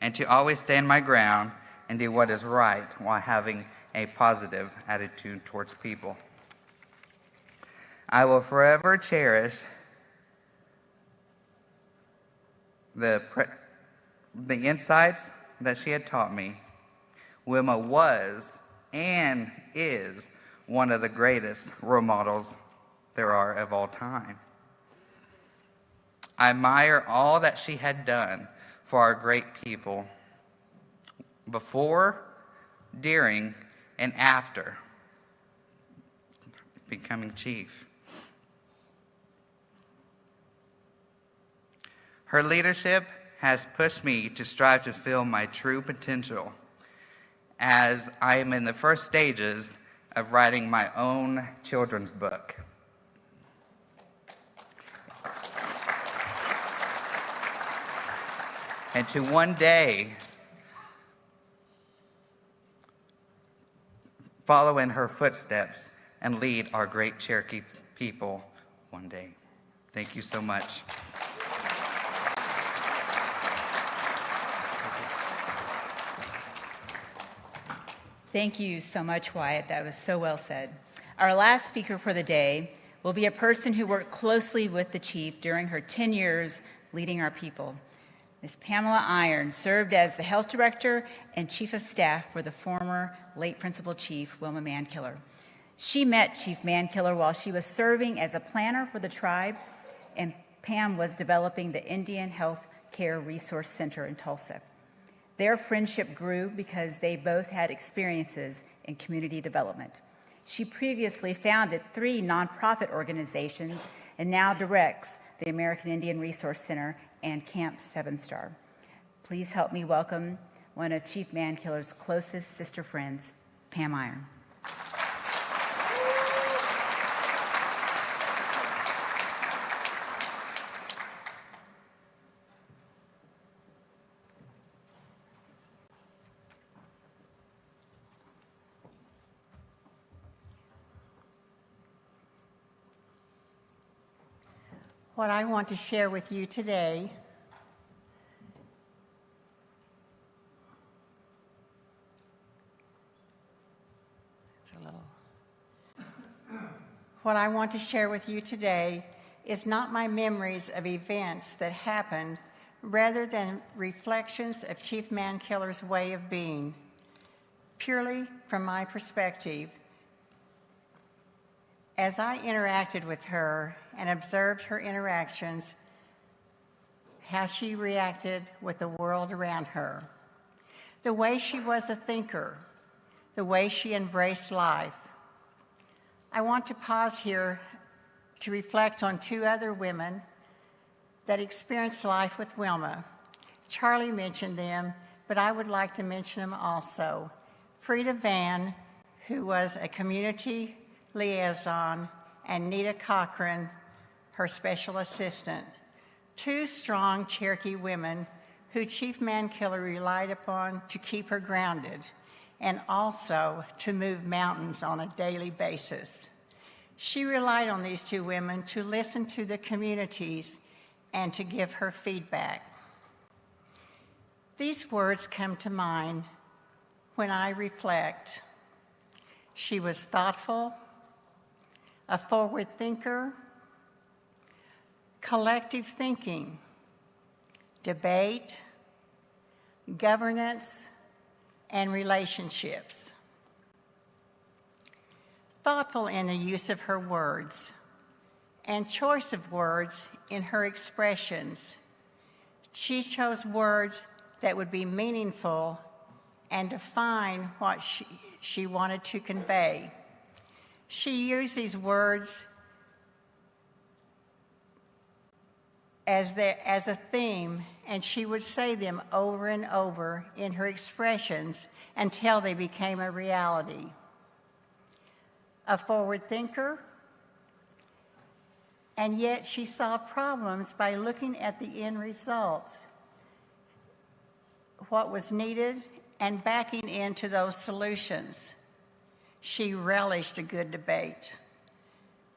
Speaker 20: and to always stand my ground and do what is right while having a positive attitude towards people. I will forever cherish the insights that she had taught me. Wilma was and is one of the greatest role models there are of all time. I admire all that she had done for our great people before, during, and after becoming chief. Her leadership has pushed me to strive to fulfill my true potential, as I am in the first stages of writing my own children's book. And to one day follow in her footsteps and lead our great Cherokee people one day. Thank you so much.
Speaker 1: Thank you so much, Wyatt. That was so well said. Our last speaker for the day will be a person who worked closely with the chief during her 10 years leading our people. Ms. Pamela Iron served as the health director and chief of staff for the former late principal chief, Wilma Mankiller. She met Chief Mankiller while she was serving as a planner for the tribe, and Pam was developing the Indian Health Care Resource Center in Tulsa. Their friendship grew because they both had experiences in community development. She previously founded 3 nonprofit organizations and now directs the American Indian Resource Center and Camp 7 Star. Please help me welcome one of Chief Mankiller's closest sister friends, Pam Iron.
Speaker 21: What I want to share with you today is not my memories of events that happened, rather than reflections of Chief Mankiller's way of being. Purely from my perspective, as I interacted with her and observed her interactions, how she reacted with the world around her, the way she was a thinker, the way she embraced life. I want to pause here to reflect on 2 other women that experienced life with Wilma. Charlie mentioned them, but I would like to mention them also. Frida Van, who was a community liaison, and Nita Cochran, her special assistant. 2 strong Cherokee women who Chief Mankiller relied upon to keep her grounded and also to move mountains on a daily basis. She relied on these 2 women to listen to the communities and to give her feedback. These words come to mind when I reflect. She was thoughtful, a forward thinker, collective thinking, debate, governance, and relationships. Thoughtful in the use of her words and choice of words in her expressions. She chose words that would be meaningful and define what she wanted to convey. She used these words as a theme, and she would say them over and over in her expressions until they became a reality. A forward thinker, and yet she saw problems by looking at the end results, what was needed, and backing into those solutions. She relished a good debate.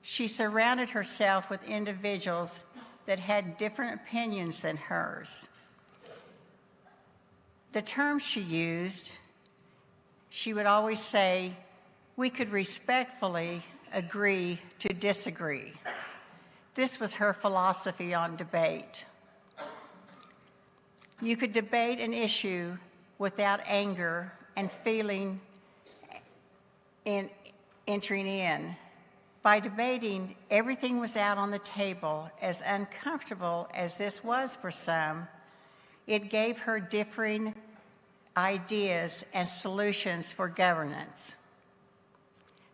Speaker 21: She surrounded herself with individuals that had different opinions than hers. The terms she used, she would always say, we could respectfully agree to disagree. This was her philosophy on debate. You could debate an issue without anger and feeling entering in. By debating, everything was out on the table. As uncomfortable as this was for some, it gave her differing ideas and solutions for governance.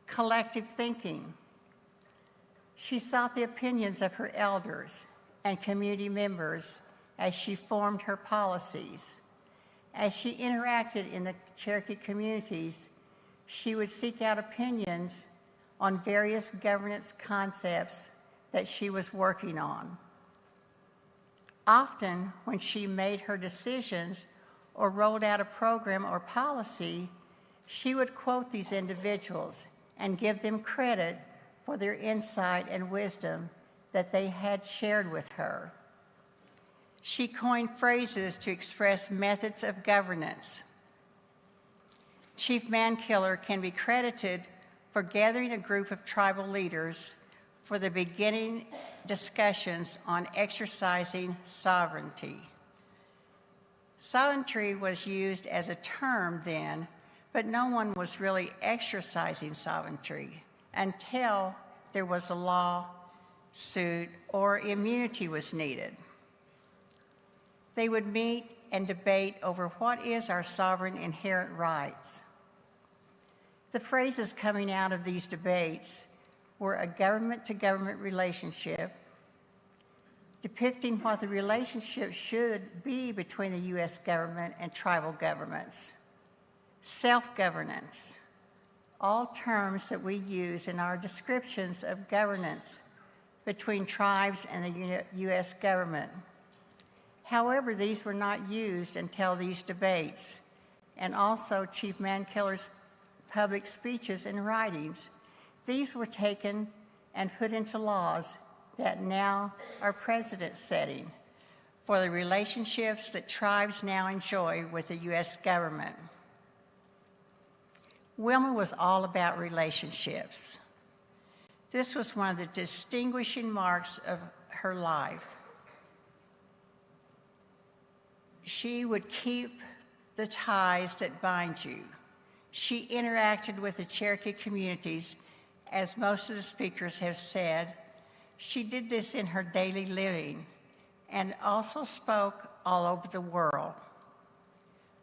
Speaker 21: Collective thinking. She sought the opinions of her elders and community members as she formed her policies. As she interacted in the Cherokee communities, she would seek out opinions on various governance concepts that she was working on. Often, when she made her decisions or rolled out a program or policy, she would quote these individuals and give them credit for their insight and wisdom that they had shared with her. She coined phrases to express methods of governance. Chief Mankiller can be credited for gathering a group of tribal leaders for the beginning discussions on exercising sovereignty. Sovereignty was used as a term then, but no one was really exercising sovereignty until there was a lawsuit or immunity was needed. They would meet and debate over what is our sovereign inherent rights. The phrases coming out of these debates were a government-to-government relationship, depicting what the relationship should be between the U.S. government and tribal governments, self-governance, all terms that we use in our descriptions of governance between tribes and the U.S. government. However, these were not used until these debates, and also Chief Mankiller's public speeches and writings. These were taken and put into laws that now are precedent setting for the relationships that tribes now enjoy with the U.S. government. Wilma was all about relationships. This was one of the distinguishing marks of her life. She would keep the ties that bind you. She interacted with the Cherokee communities, as most of the speakers have said. She did this in her daily living and also spoke all over the world.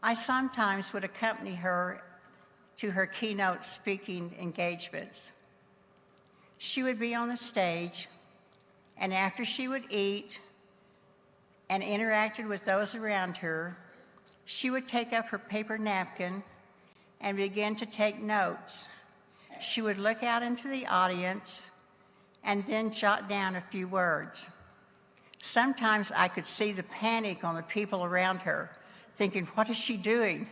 Speaker 21: I sometimes would accompany her to her keynote speaking engagements. She would be on the stage, and after she would eat and interacted with those around her, she would take up her paper napkin and begin to take notes. She would look out into the audience and then jot down a few words. Sometimes I could see the panic on the people around her, thinking, what is she doing?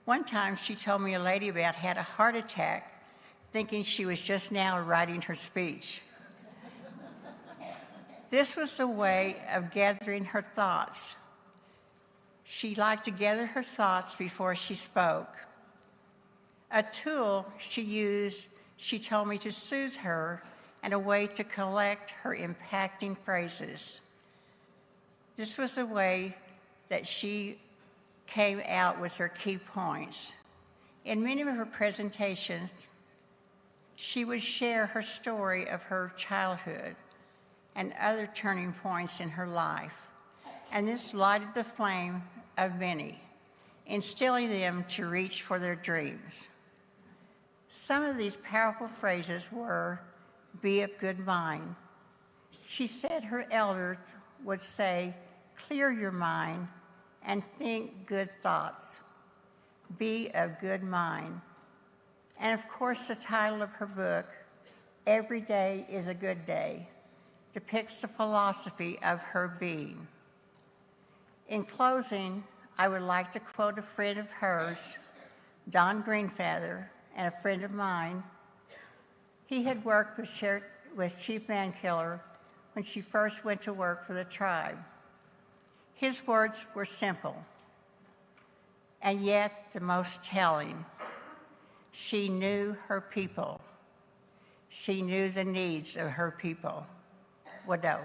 Speaker 21: One time she told me a lady about had a heart attack, thinking she was just now writing her speech. This was a way of gathering her thoughts. She liked to gather her thoughts before she spoke. A tool she used, she told me, to soothe her, and a way to collect her impacting phrases. This was a way that she came out with her key points. In many of her presentations, she would share her story of her childhood and other turning points in her life, and this lighted the flame of many, instilling them to reach for their dreams. Some of these powerful phrases were, be of good mind. She said her elders would say, clear your mind and think good thoughts. Be of good mind. And of course, the title of her book, Every Day is a Good Day, depicts the philosophy of her being. In closing, I would like to quote a friend of hers, Don Greenfeather, and a friend of mine. He had worked with Chief Mankiller when she first went to work for the tribe. His words were simple, and yet the most telling. She knew her people. She knew the needs of her people. Wado.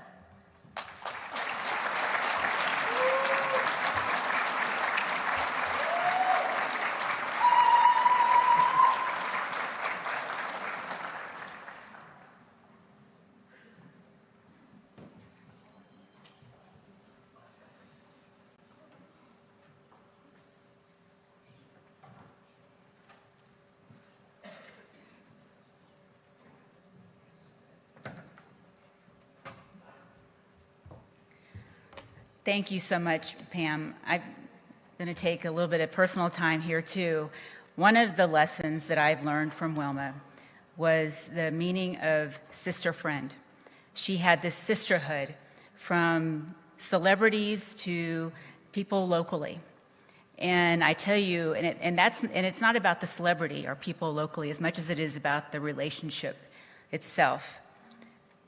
Speaker 1: Thank you so much, Pam. I'm going to take a little bit of personal time here, too. One of the lessons that I've learned from Wilma was the meaning of sister friend. She had this sisterhood from celebrities to people locally. And I tell you, and it's not about the celebrity or people locally as much as it is about the relationship itself.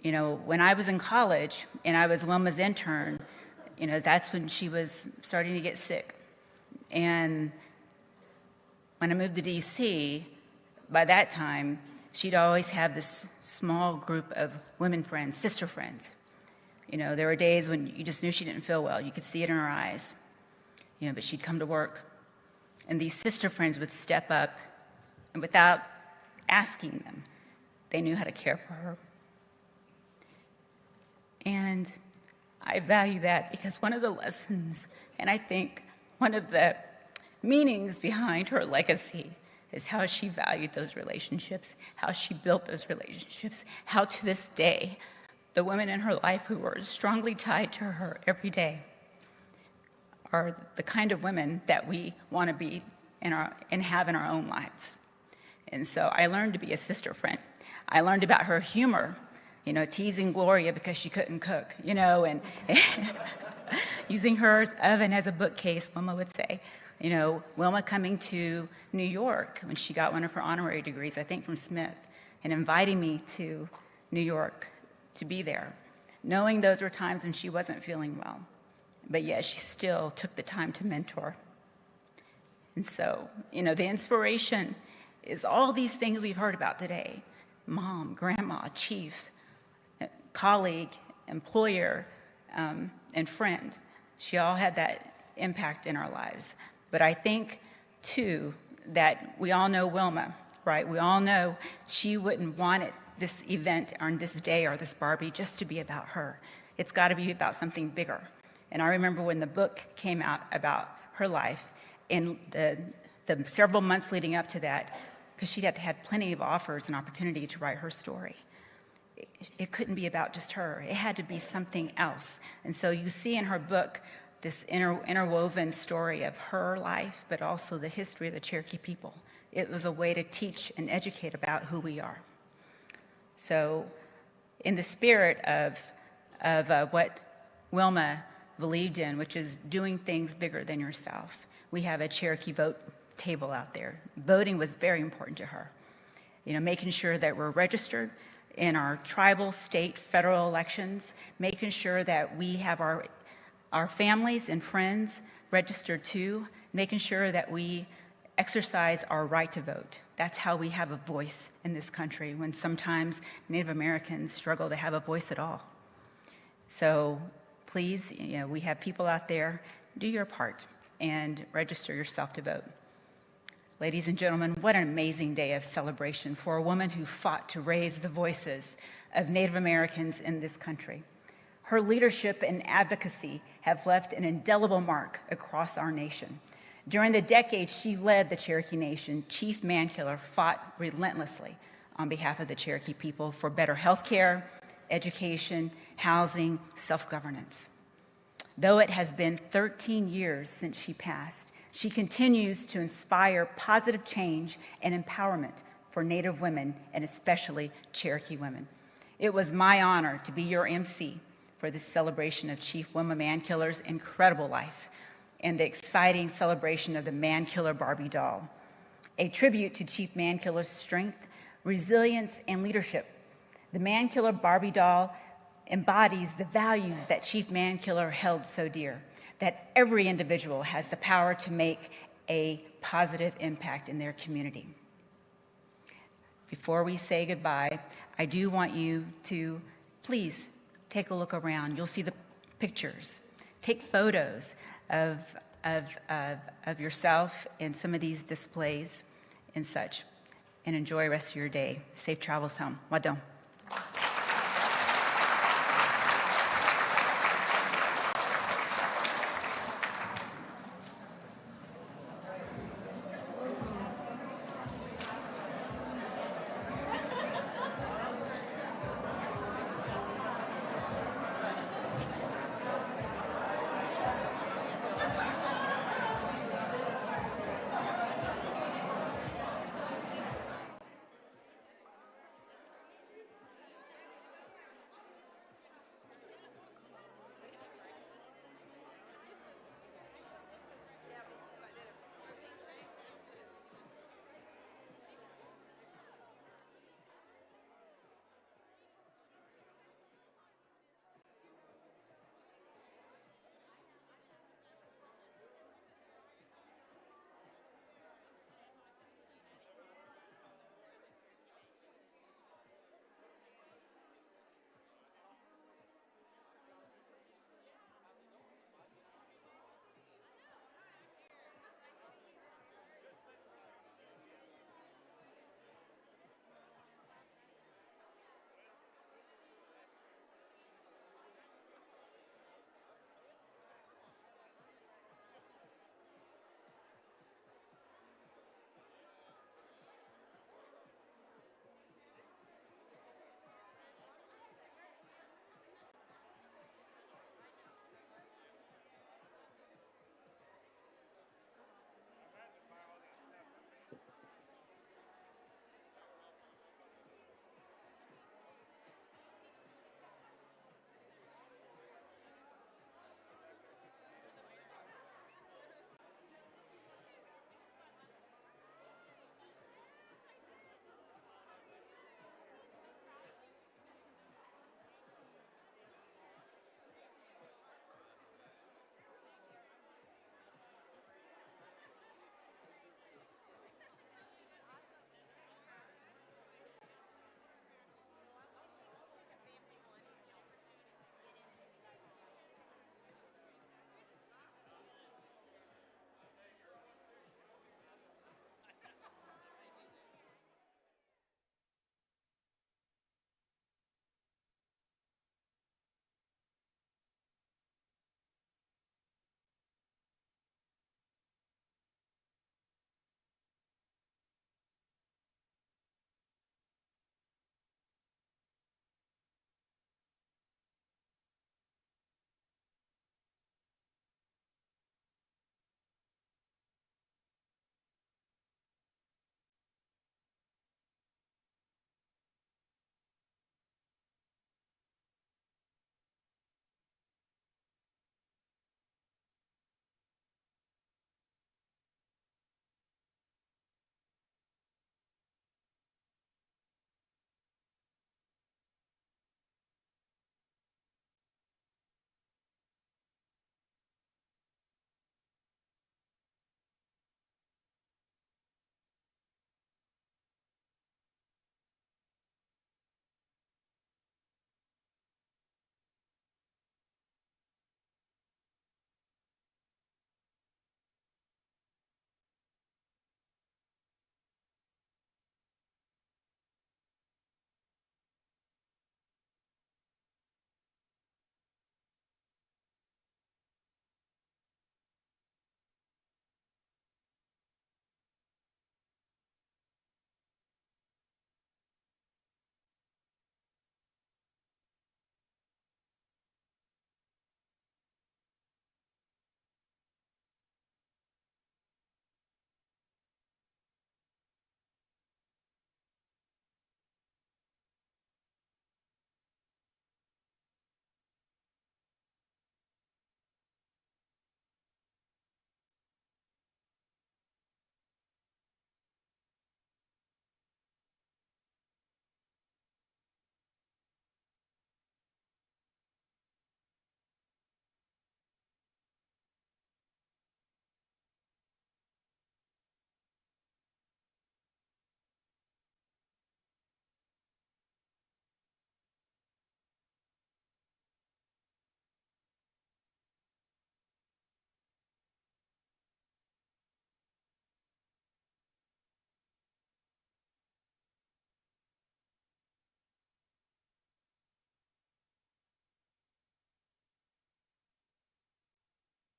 Speaker 1: You know, when I was in college and I was Wilma's intern, you know, that's when she was starting to get sick. And when I moved to DC, by that time, she'd always have this small group of women friends, sister friends. You know, there were days when you just knew she didn't feel well. You could see it in her eyes. You know, but she'd come to work, and these sister friends would step up, and without asking them, they knew how to care for her. And I value that because one of the lessons, and I think one of the meanings behind her legacy, is how she valued those relationships, how she built those relationships, how to this day, the women in her life who were strongly tied to her every day are the kind of women that we want to be and have in our own lives. And so I learned to be a sister friend. I learned about her humor, you know, teasing Gloria because she couldn't cook, you know, and using her oven as a bookcase, Wilma would say. You know, Wilma coming to New York when she got one of her honorary degrees, I think from Smith, and inviting me to New York to be there, knowing those were times when she wasn't feeling well. But yet she still took the time to mentor. And so, you know, the inspiration is all these things we've heard about today: mom, grandma, chief, colleague, employer, and friend. She all had that impact in our lives. But I think, too, that we all know Wilma, right? We all know she wouldn't want this event on this day or this Barbie just to be about her. It's got to be about something bigger. And I remember when the book came out about her life, and the several months leading up to that, because she'd had plenty of offers and opportunity to write her story. It couldn't be about just her. It had to be something else. And so you see in her book this interwoven story of her life, but also the history of the Cherokee people. It was a way to teach and educate about who we are. So in the spirit of what Wilma believed in, which is doing things bigger than yourself, we have a Cherokee vote table out there. Voting was very important to her. You know, making sure that we're registered in our tribal, state, federal elections, making sure that we have our families and friends registered too, making sure that we exercise our right to vote. That's how we have a voice in this country, when sometimes Native Americans struggle to have a voice at all. So please, you know, we have people out there, do your part and register yourself to vote. Ladies and gentlemen, what an amazing day of celebration for a woman who fought to raise the voices of Native Americans in this country. Her leadership and advocacy have left an indelible mark across our nation. During the decades she led the Cherokee Nation, Chief Mankiller fought relentlessly on behalf of the Cherokee people for better health care, education, housing, self-governance. Though it has been 13 years since she passed, she continues to inspire positive change and empowerment for Native women, and especially Cherokee women. It was my honor to be your MC for this celebration of Chief Wilma Mankiller's incredible life and the exciting celebration of the Mankiller Barbie doll, a tribute to Chief Mankiller's strength, resilience, and leadership. The Mankiller Barbie doll embodies the values that Chief Mankiller held so dear, that every individual has the power to make a positive impact in their community. Before we say goodbye, I do want you to please take a look around. You'll see the pictures. Take photos of yourself in some of these displays and such, and enjoy the rest of your day. Safe travels home. Wadon.